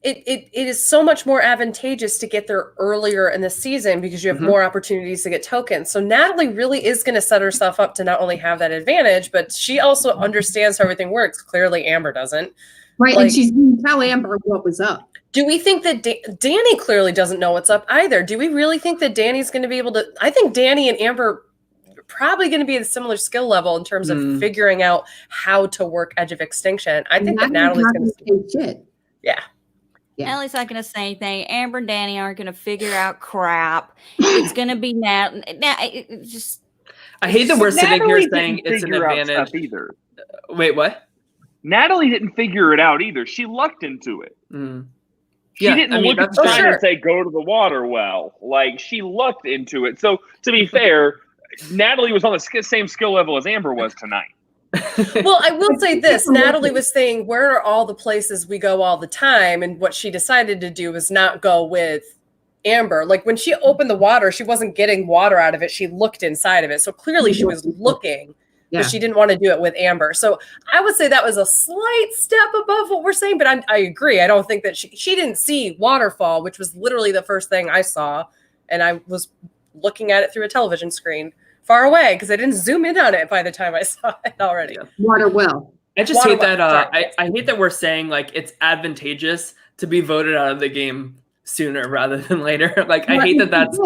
It is so much more advantageous to get there earlier in the season because you have more opportunities to get tokens. So Natalie really is going to set herself up to not only have that advantage, but she also understands how everything works. Clearly, Amber doesn't. Right, and she's going to tell Amber what was up. Do we think that Danny clearly doesn't know what's up either? Do we really think that Danny's going to be able to? I think Danny and Amber are probably going to be at a similar skill level in terms of figuring out how to work Edge of Extinction. I think that Natalie's going to say shit. Yeah. Natalie's not going to say anything. Amber and Danny aren't going to figure out crap. It's going to be just. I hate that we're sitting here saying it's an advantage. Either. Wait, what? Natalie didn't figure it out either. She lucked into it. She didn't look at the sign and say, go to the water well. Like, she lucked into it. So, to be fair, Natalie was on the same skill level as Amber was tonight. Well, I will say this. Natalie was saying, where are all the places we go all the time? And what she decided to do was not go with Amber. Like, when she opened the water, she wasn't getting water out of it. She looked inside of it. So, clearly, she was looking. But she didn't want to do it with Amber. So I would say that was a slight step above what we're saying. But I agree. I don't think that she didn't see waterfall, which was literally the first thing I saw. And I was looking at it through a television screen far away because I didn't zoom in on it by the time I saw it already. Water well. I just hate that. I hate that we're saying like it's advantageous to be voted out of the game sooner rather than later. Like I hate that that's.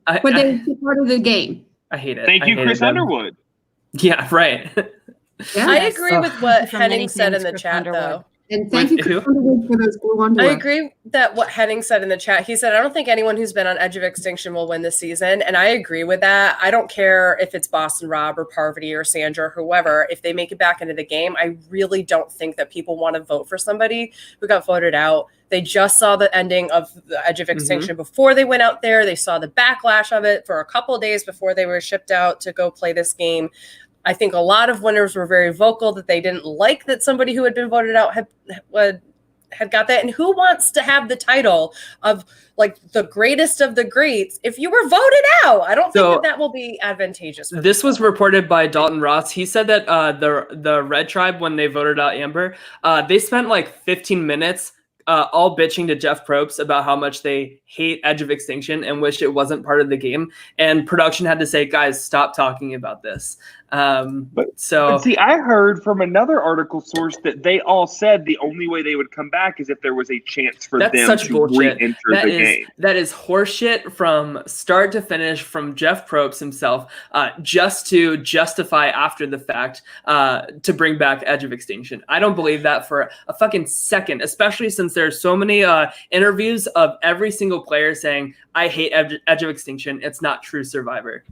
But they're part of the game. I hate it. Thank you, Chris Underwood. Yeah, right. Yeah, I agree with what Henning said in the chat, though. And thank you, Chris Underwood, for those blue underwear. I agree that what Henning said in the chat. He said, I don't think anyone who's been on Edge of Extinction will win this season. And I agree with that. I don't care if it's Boston Rob or Parvati or Sandra or whoever. If they make it back into the game, I really don't think that people want to vote for somebody who got voted out. They just saw the ending of the Edge of Extinction before they went out there. They saw the backlash of it for a couple of days before they were shipped out to go play this game. I think a lot of winners were very vocal that they didn't like that somebody who had been voted out had got that. And who wants to have the title of like the greatest of the greats if you were voted out? I don't think that will be advantageous. This was reported by Dalton Ross. He said that the Red Tribe, when they voted out Amber, they spent like 15 minutes all bitching to Jeff Probst about how much they hate Edge of Extinction and wish it wasn't part of the game. And production had to say, guys, stop talking about this. But see, I heard from another article source that they all said the only way they would come back is if there was a chance for them to re-enter the game. That is horseshit from start to finish from Jeff Probst himself, just to justify after the fact to bring back Edge of Extinction. I don't believe that for a fucking second, especially since there's so many interviews of every single player saying, I hate Edge of Extinction. It's not true Survivor.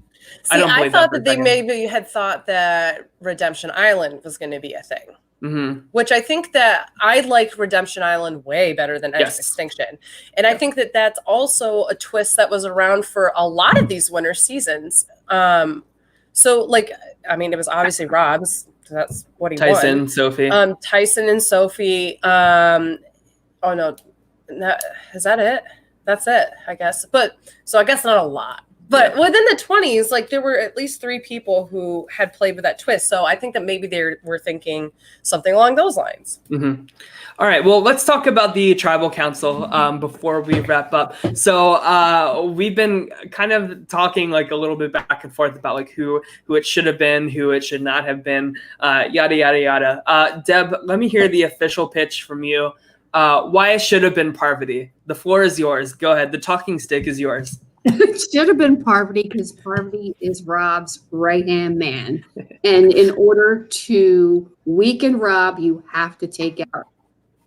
See, I believe thought for a that they second. maybe had thought that Redemption Island was going to be a thing. Mm-hmm. Which I think that I liked Redemption Island way better than Edge of Yes. Extinction. And I think that that's also a twist that was around for a lot of these winter seasons. So, like, I mean, it was obviously Rob's. That's what he Tyson, won. Sophie. Tyson and Sophie. Oh, no. Is that it? That's it, I guess. But, so I guess not a lot. But within the 20s, like there were at least 3 people who had played with that twist. So I think that maybe they were thinking something along those lines. Mm-hmm. All right. Well, let's talk about the tribal council before we wrap up. So we've been kind of talking like a little bit back and forth about like who it should have been, who it should not have been, yada, yada, yada. Deb, let me hear the official pitch from you. Why it should have been Parvati. The floor is yours. Go ahead. The talking stick is yours. It should have been Parvati because Parvati is Rob's right-hand man. And in order to weaken Rob, you have to take out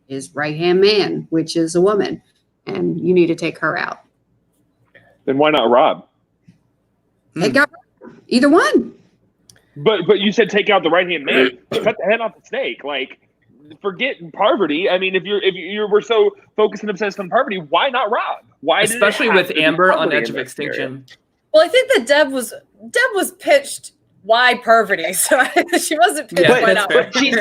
his right-hand man, which is a woman. And you need to take her out. Then why not Rob? Take out either one. But you said take out the right hand man, cut the head off the snake. Like, forget Parvati. I mean, if you were so focused and obsessed on Parvati, why not Rob? Why? Especially with Amber on Edge of Extinction. Well, I think that Deb was pitched why Parvati, so she wasn't pitched Yeah, why that's not. fair. But she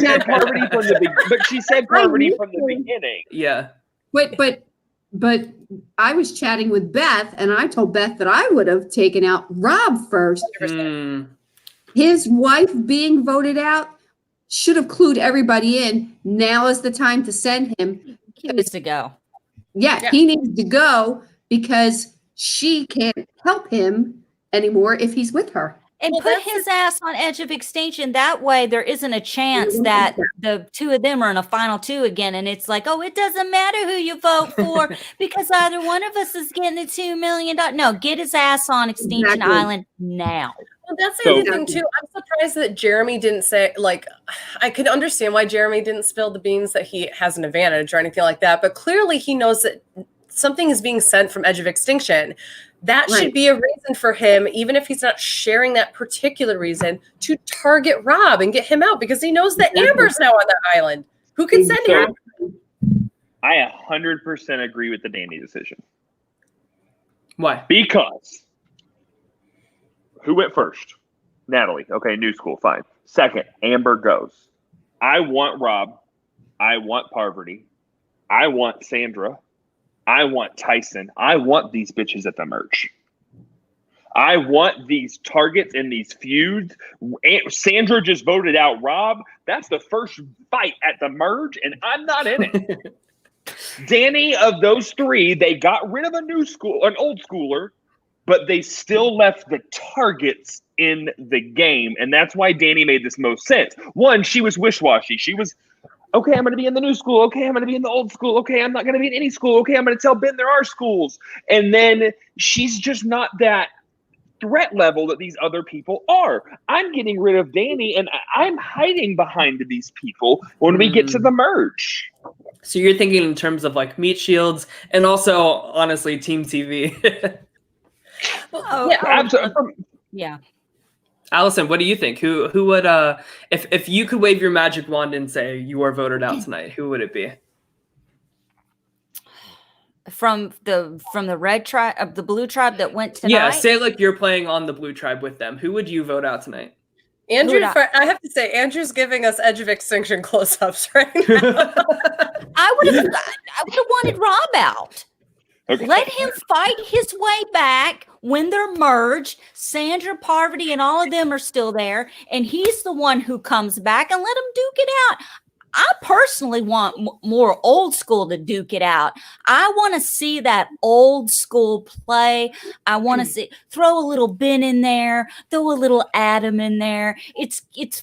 said Parvati from the beginning. Yeah. But I was chatting with Beth, and I told Beth that I would have taken out Rob first. Mm. His wife being voted out should have clued everybody in. Now is the time to send him. He needs to go. Yeah, he needs to go because she can't help him anymore if he's with her. And Well, put that's his ass on Edge of Extinction. That way, there isn't a chance that the 2 of them are in a final 2 again. And it's like, oh, it doesn't matter who you vote for because either one of us is getting the $2 million. No, get his ass on Extinction Exactly. Island now. Well, that's the other thing too. I'm surprised that Jeremy didn't say, like, I could understand why Jeremy didn't spill the beans that he has an advantage or anything like that, but clearly he knows that something is being sent from Edge of Extinction. That should be a reason for him, even if he's not sharing that particular reason, to target Rob and get him out because he knows that Amber's now on that island. Who can send him out? I 100% agree with the Danny decision. Why? Because who went first? Natalie. Okay, new school, fine. Second, Amber goes. I want Rob. I want Parvati. I want Sandra. I want Tyson. I want these bitches at the merge. I want these targets and these feuds. Sandra just voted out Rob. That's the first fight at the merge, and I'm not in it. Danny, of those 3, they got rid of an old schooler, but they still left the targets in the game. And that's why Danny made this most sense. One, she was wish-washy. She was, okay, I'm going to be in the new school. Okay, I'm going to be in the old school. Okay, I'm not going to be in any school. Okay, I'm going to tell Ben there are schools. And then she's just not that threat level that these other people are. I'm getting rid of Danny, and I'm hiding behind these people when we get to the merge. So you're thinking in terms of like meat shields and also, honestly, Team TV. Oh, Yeah. Absolutely. yeah. Allison, what do you think? Who would if you could wave your magic wand and say you are voted out tonight, who would it be? From the red tribe, the blue tribe that went tonight. Yeah, say like you're playing on the blue tribe with them. Who would you vote out tonight? Andrew, I have to say, Andrew's giving us Edge of Extinction close-ups right now. I would have wanted Rob out. Okay. Let him fight his way back when they're merged. Sandra, Parvati, and all of them are still there. And he's the one who comes back and let him duke it out. I personally want more old school to duke it out. I want to see that old school play. I want to throw a little Ben in there, throw a little Adam in there. It's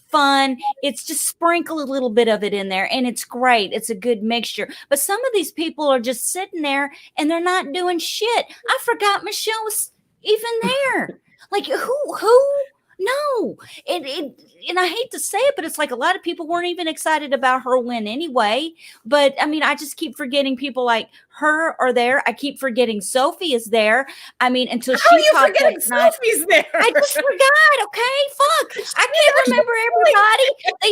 fun. It's just sprinkle a little bit of it in there, and it's great. It's a good mixture. But some of these people are just sitting there and they're not doing shit. I forgot Michelle was even there. Like who No, and I hate to say it, but it's like a lot of people weren't even excited about her win anyway. But I mean, I just keep forgetting people like her are there. I keep forgetting Sophie is there. I mean, until How are you popped up forgetting tonight. Sophie's there? I just forgot. Okay, fuck. I can't remember everybody.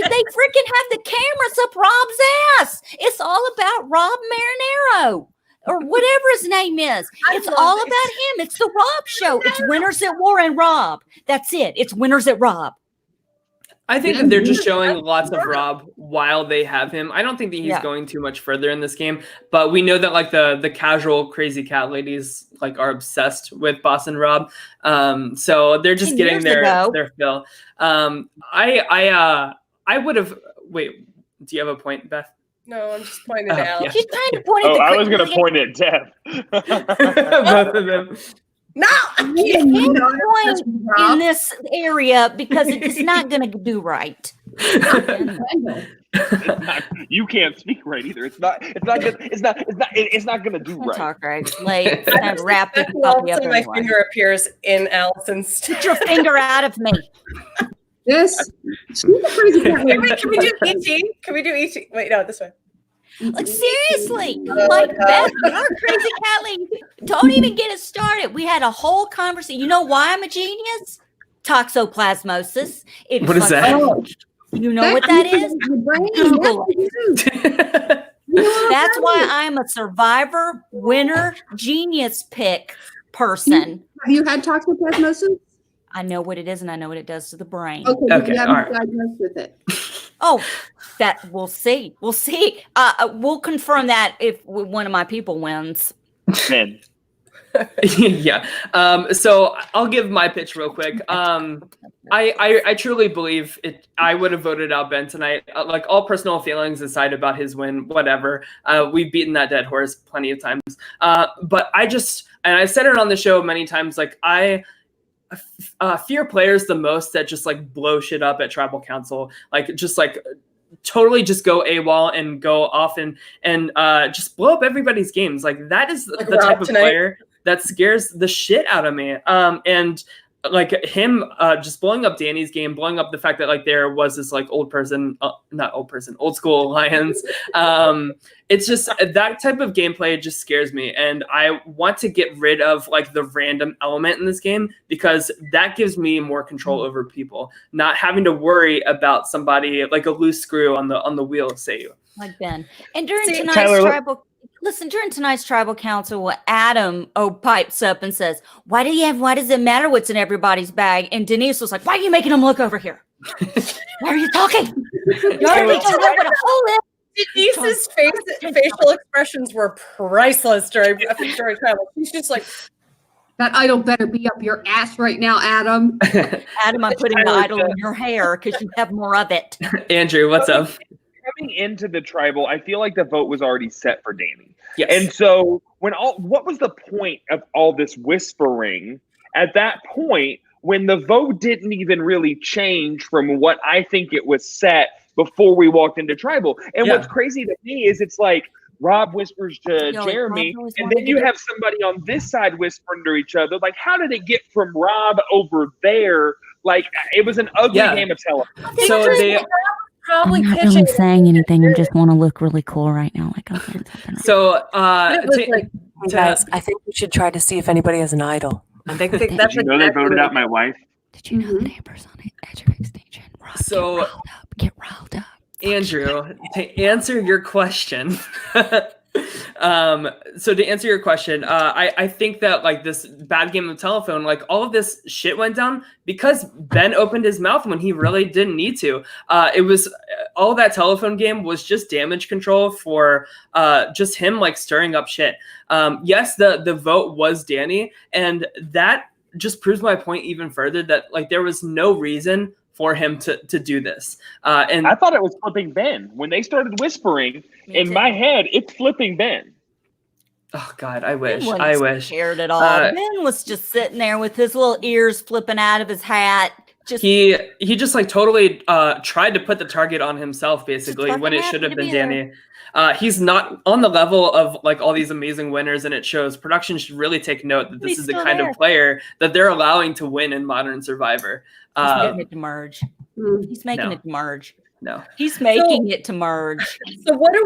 They freaking have the cameras up Rob's ass. It's all about Rob Marinero. Or whatever his name is. It's all about him. It's the Rob show. It's Winners at War and Rob. That's it. It's Winners at Rob. I think that they're just showing lots of Rob while they have him. I don't think that he's going too much further in this game, but we know that like the casual crazy cat ladies like are obsessed with Boss and Rob. So they're just getting their fill. I would have wait, do you have a point, Beth? No, I'm just pointing at Alex. Yeah. She's trying to point at I was going to point at Deb. Both of them. No, you can't point in this area because it is not going to do right. You can't speak right either. It's not going to do right. Talk right. Late. It's time to wrap this puppy up. My finger appears in Allison's. Get your finger out of me. This. She's a crazy cat. Can we do ET? Can we do ET? Wait, no, this way. Like seriously, like Beth, you're crazy cat lady. Don't even get it started. We had a whole conversation. You know why I'm a genius? Toxoplasmosis. What is that? You know what that is? Google it. That's why I'm a survivor, winner, genius pick person. Have you had toxoplasmosis? I know what it is and I know what it does to the brain. Okay, you haven't been diagnosed with it. Oh, that we'll see. We'll see. We'll confirm that if one of my people wins. Ben. Yeah. So I'll give my pitch real quick. I truly believe it. I would have voted out Ben tonight. Like all personal feelings aside about his win, whatever. We've beaten that dead horse plenty of times. But I just, and I've said it on the show many times, like I fear players the most that just like blow shit up at tribal council, like just like totally just go AWOL and go off and just blow up everybody's games. Like that is the type of player that scares the shit out of me. And like him just blowing up Danny's game, blowing up the fact that like there was this like old school alliance. It's just that type of gameplay just scares me. And I want to get rid of like the random element in this game because that gives me more control over people, not having to worry about somebody like a loose screw on the wheel, say you. Like Ben. And during tonight's tribal council, Adam pipes up and says, why does it matter what's in everybody's bag? And Denise was like, why are you making them look over here? Why are you talking? You already know what a hole is. Denise's facial expressions were priceless during tribal. She's just like, that idol better be up your ass right now, Adam. Adam, I'm putting the idol in your hair because you have more of it. Andrew, what's up? Coming into the tribal, I feel like the vote was already set for Danny. Yes. And so what was the point of all this whispering at that point when the vote didn't even really change from what I think it was set before we walked into tribal? And what's crazy to me is it's like Rob whispers to Jeremy, and then you have somebody on this side whispering to each other. Like, how did it get from Rob over there? Like, it was an ugly game of telephone. So they probably I'm not really saying anything. I just want to look really cool right now. Like I'm saying something. So guys, I think we should try to see if anybody has an idol. I think that's Did you know they voted out my wife? Did you know the neighbors on the edge of extinction? Rob, So get riled up. Andrew, to answer your question, I think that like this bad game of telephone, like all of this shit went down because Ben opened his mouth when he really didn't need to. It was all that telephone game was just damage control for just him like stirring up shit. Yes, the vote was Danny, and that just proves my point even further that like there was no reason for him to do this. And I thought it was flipping Ben. When they started whispering, in my head, it's flipping Ben. Oh God, I wish. Scared at all. Ben was just sitting there with his little ears flipping out of his hat. He just like totally tried to put the target on himself basically when it should have been Danny. He's not on the level of like all these amazing winners, and it shows. Production should really take note that this He's is the still kind there. of player that they're allowing to win in Modern Survivor. He's making it to merge. Mm. He's making No. it to merge. No. He's making it to merge. So what do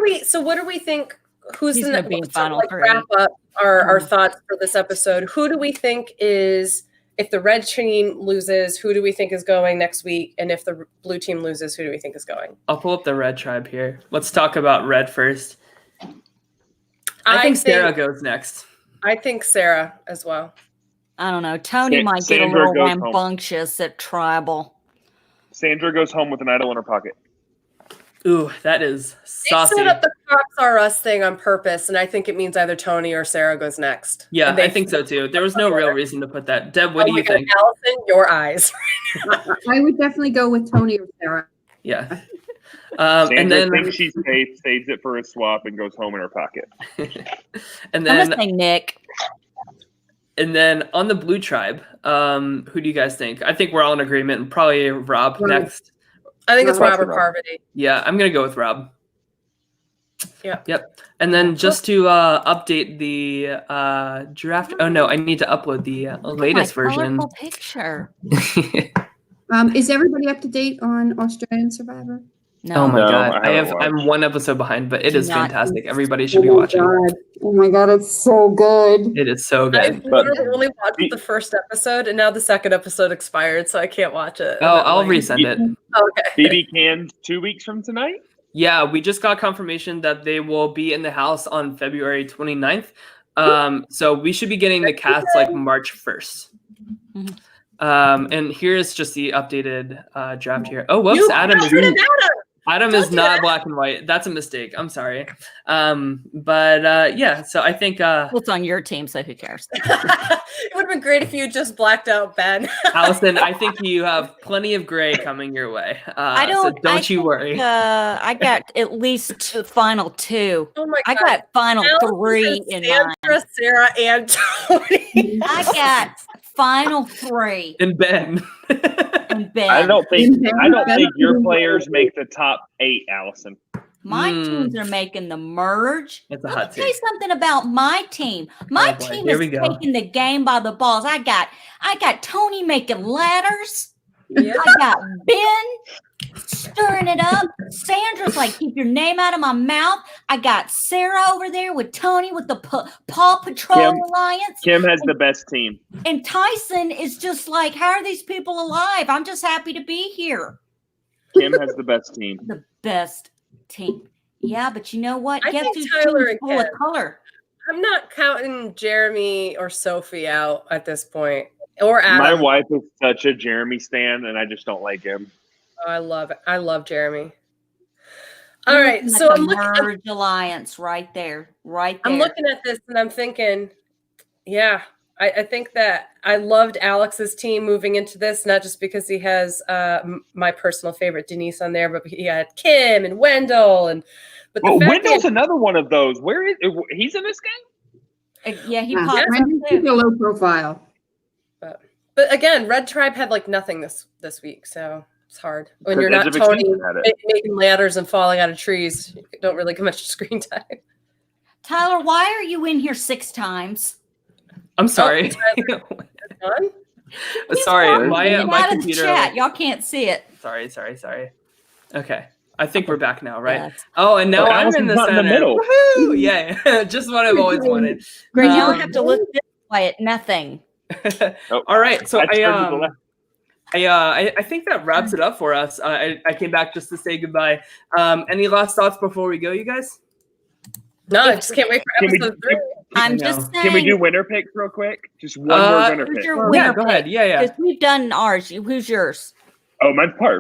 we think? Who's He's in gonna the be in so, final like, three. wrap up our thoughts for this episode? Who do we think is, if the red team loses, who do we think is going next week? And if the blue team loses, who do we think is going? I'll pull up the red tribe here. Let's talk about red first. I think Sarah goes next. I think Sarah as well. I don't know. Tony might get a Sandra little goes home. rambunctious at tribal. Sandra goes home with an idol in her pocket. Ooh, that is They saucy. set up the Cops Are Us thing on purpose, and I think it means either Tony or Sarah goes next. Yeah, And they- I think so too. There was no real reason to put that. Deb, what Oh do my you God, think? Allison, your eyes. I would definitely go with Tony or Sarah. Yeah. Sandra And then thinks she's safe, saves it for a swap, and goes home in her pocket. and I'm then gonna say Nick. and then on the blue tribe, who do you guys think? I think we're all in agreement, and probably Rob Right. next. I think it's Rob. Robert Parvati. Yeah, I'm gonna go with Rob. Yeah. Yep. And then just to update the draft. Oh no, I need to upload the latest My version. colorful picture. Is everybody up to date on Australian Survivor? No. Oh my No, god, I haven't I'm one episode behind, but it Do is not- fantastic. Everybody should be watching. Oh my god, it's so good. It is so I good. literally only watched the first episode, and now the second episode expired, so I can't watch it. Oh, I'll resend it. Okay. BB Cans 2 weeks from tonight? Yeah, we just got confirmation that they will be in the house on February 29th. So we should be getting the cast like March 1st. Mhm. And here's just the updated draft here. Oh, whoops, You Adam is rid of Adam Don't is do not that. black and white. That's a mistake. I'm sorry. But yeah, so I think Well, it's on your team, so who cares? It would have been great if you just blacked out Ben. Allison, I think you have plenty of gray coming your way. So don't you worry. I got at least final two. Oh my I God. got final Allison three said in mine. Sandra, Sarah, and Tony. I got final three And Ben. and Ben. I don't think Ben- your players make the top 8, Allison. My Mm. teams are making the merge. It's a Let me hot say take. something about my team. My Oh, boy. team Here is we go. taking the game by the balls. I got Tony making ladders. Yeah. I got Ben stirring it up. Sandra's like, keep your name out of my mouth. I got Sarah over there with Tony with the Paw Patrol Kim. Alliance. Kim has the best team. And Tyson is just like, how are these people alive? I'm just happy to be here. Kim has the best team. The best team. Yeah, but you know what? I Guess think who's Tyler team's and full of Kim. color? I'm not counting Jeremy or Sophie out at this point. Or Adam. My wife is such a Jeremy stan, and I just don't like him. Oh, I love it. I love Jeremy. All right, Looking at so the I'm looking, merge alliance right there, right there. I'm looking at this and I'm thinking, yeah, I think that I loved Alex's team moving into this, not just because he has my personal favorite Denise on there, but he had Kim and Wendell but the Well, fact Wendell's that- another one of those. Where is he's in this game? Yeah, he Yeah, pops up Brendan, keep too. a low profile. but again, Red Tribe had like nothing this week, so it's hard when you're not Edge of Tony Extinction had it. making ladders and falling out of trees. You don't really get much screen time. Tyler, why are you in here 6 times? I'm sorry. Done? Sorry, my Get my out of the computer. chat. Y'all can't see it. Sorry. Okay, I think we're back now, right? Yes. Oh, and now But I'm in Allison's the not in center. the middle. Woohoo! Yeah, just what I've always wanted. Great. You Um, don't have to look this way at nothing. Oh, All right, so I turned to the left. I think that wraps it up for us. I came back just to say goodbye. Any last thoughts before we go, you guys? No, I just can't wait for Can we- episode 3. I'm know. just saying. Can we do winner picks real quick? Just one more winner Who's pick. your Yeah, winner go ahead. pick? Yeah. Because we've done ours. Who's yours? Oh, mine's Parv.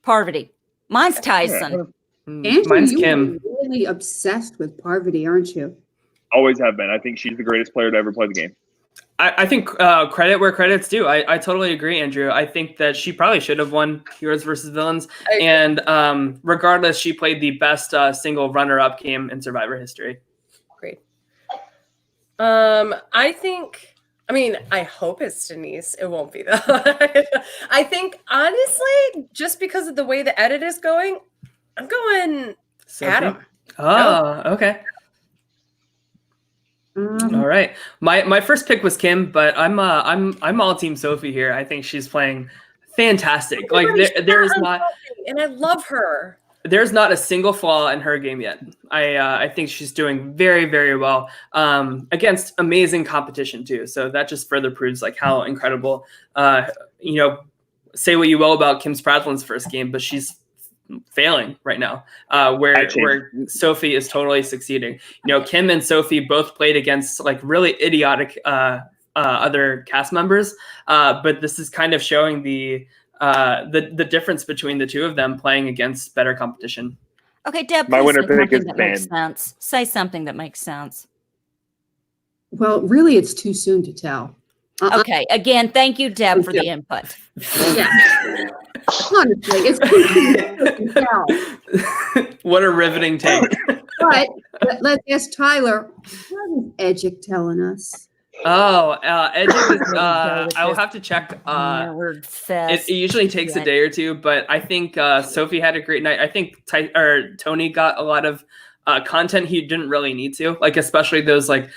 Parvati. Mine's Tyson. Andrew, Mine's you Kim. are really obsessed with Parvati, aren't you? Always have been. I think she's the greatest player to ever play the game. I think credit where credit's due. I totally agree, Andrew. I think that she probably should have won Heroes versus Villains. I agree. And regardless, she played the best single runner-up game in Survivor history. Great. I hope it's Denise. It won't be though. I think honestly, just because of the way the edit is going, I'm going Sophie? Adam. Oh, okay. All right. My first pick was Kim, but I'm all team Sophie here. I think she's playing fantastic. Like there's not, and I love her. There's not a single flaw in her game yet. I think she's doing very, very well against amazing competition too. So that just further proves like how incredible. Say what you will about Kim Spradlin's first game, but she's failing right now. Where Sophie is totally succeeding. Kim and Sophie both played against like really idiotic other cast members, but this is kind of showing the difference between the two of them playing against better competition. Okay, Deb, my winner pick is makes sense. Say something that makes sense. Well, really, it's too soon to tell. Okay, again, thank you, Deb, for the input. Yeah. Honestly, it's too soon to tell. What a riveting take. But let's ask Tyler, what is Edgic telling us? Oh, Edgic is, I will have to check. It usually takes a day or two, but I think Sophie had a great night. I think Tony got a lot of content he didn't really need to, like especially those like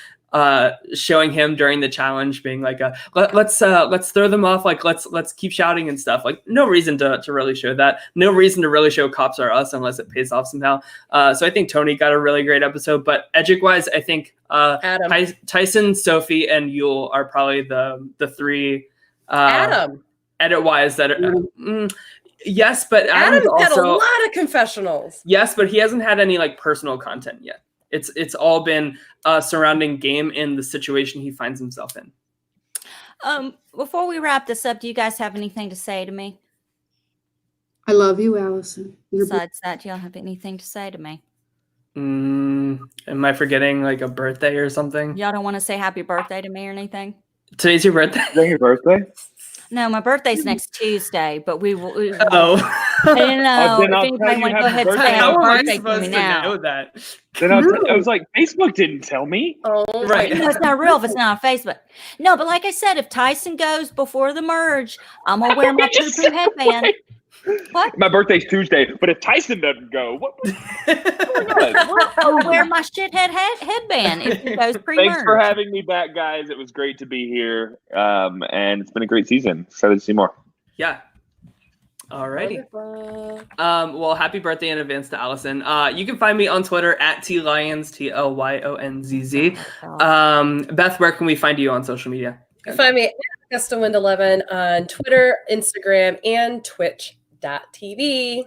showing him during the challenge being like let's throw them off, like let's keep shouting and stuff. Like no reason to really show that, no reason to really show Cops Are Us unless it pays off somehow. So I think Tony got a really great episode, but Edgic wise I think Tyson, Sophie, and Yule are probably the three Adam edit wise that are yes, but Adam's also had a lot of confessionals. Yes, but he hasn't had any like personal content yet. It's all been surrounding game and the situation he finds himself in. Before we wrap this up, do you guys have anything to say to me? I love you, Allison. Besides that, do y'all have anything to say to me? Am I forgetting like a birthday or something? Y'all don't want to say happy birthday to me or anything? Today's your birthday? Today's your birthday? No, my birthday's next Tuesday, but we will. I didn't know if anybody want to go ahead and say How happy am I birthday to supposed me to now. know that? Then I was like, Facebook didn't tell me. Oh, Right. No, it's not real if it's not on Facebook. No, but like I said, if Tyson goes before the merge, I'm gonna wear my poo-poo headband. What? My birthday's Tuesday, but if Tyson doesn't go, what? I'll wear my shithead headband if he goes pre-merge. Thanks for having me back, guys. It was great to be here, and it's been a great season. Excited to see more. Yeah. Alrighty. Well, happy birthday in advance to Allison. You can find me on Twitter at TLyonz, TLYONZZ. Beth, where can we find you on social media? You can find me at CustomWind11 on Twitter, Instagram, and Twitch.tv.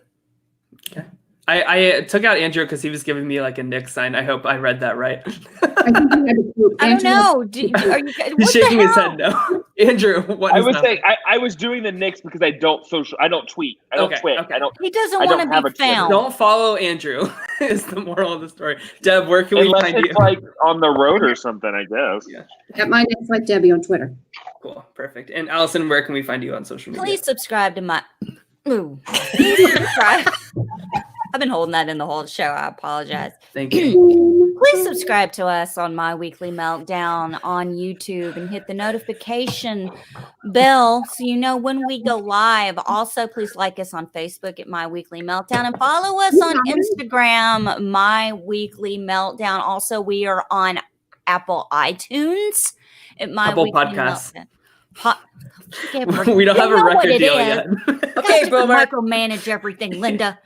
Okay. I took out Andrew because he was giving me like a Nick sign. I hope I read that right. I don't know. He's shaking his head no. Andrew, what is that? I was doing the Knicks because I don't tweet. I don't tweet. Okay. He doesn't want to be found. Don't follow Andrew is the moral of the story. Deb, where can we find you? Like on the road or something, I guess. Yeah. At my name's like Debbie on Twitter. Cool. Perfect. And Allison, where can we find you on social media? Please subscribe to my Please subscribe. I've been holding that in the whole show. I apologize. Thank you. Please subscribe to us on My Weekly Meltdown on YouTube and hit the notification bell so you know when we go live. Also, please like us on Facebook at My Weekly Meltdown and follow us on Instagram, My Weekly Meltdown. Also, we are on Apple iTunes at My Apple Weekly Podcasts. Meltdown. We don't have a record deal yet. Okay, micromanage everything, Linda.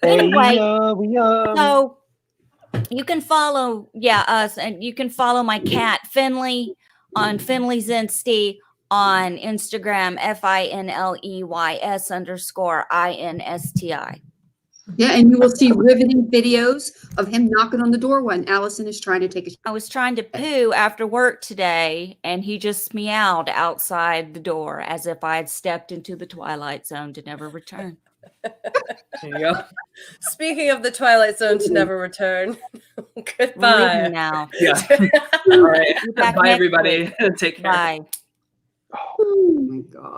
Anyway, so you can follow us, and you can follow my cat Finley on Finley Zinsti on Instagram, FINLEYS_INSTI. Yeah, and you will see riveting videos of him knocking on the door when Allison is trying to take a I was trying to poo after work today, and he just meowed outside the door as if I had stepped into the Twilight Zone to never return. There you go. Speaking of the Twilight Zone to never return, goodbye. We're leaving now. Yeah. All right. Back Bye, next everybody. week. Take care. Bye. Oh my God.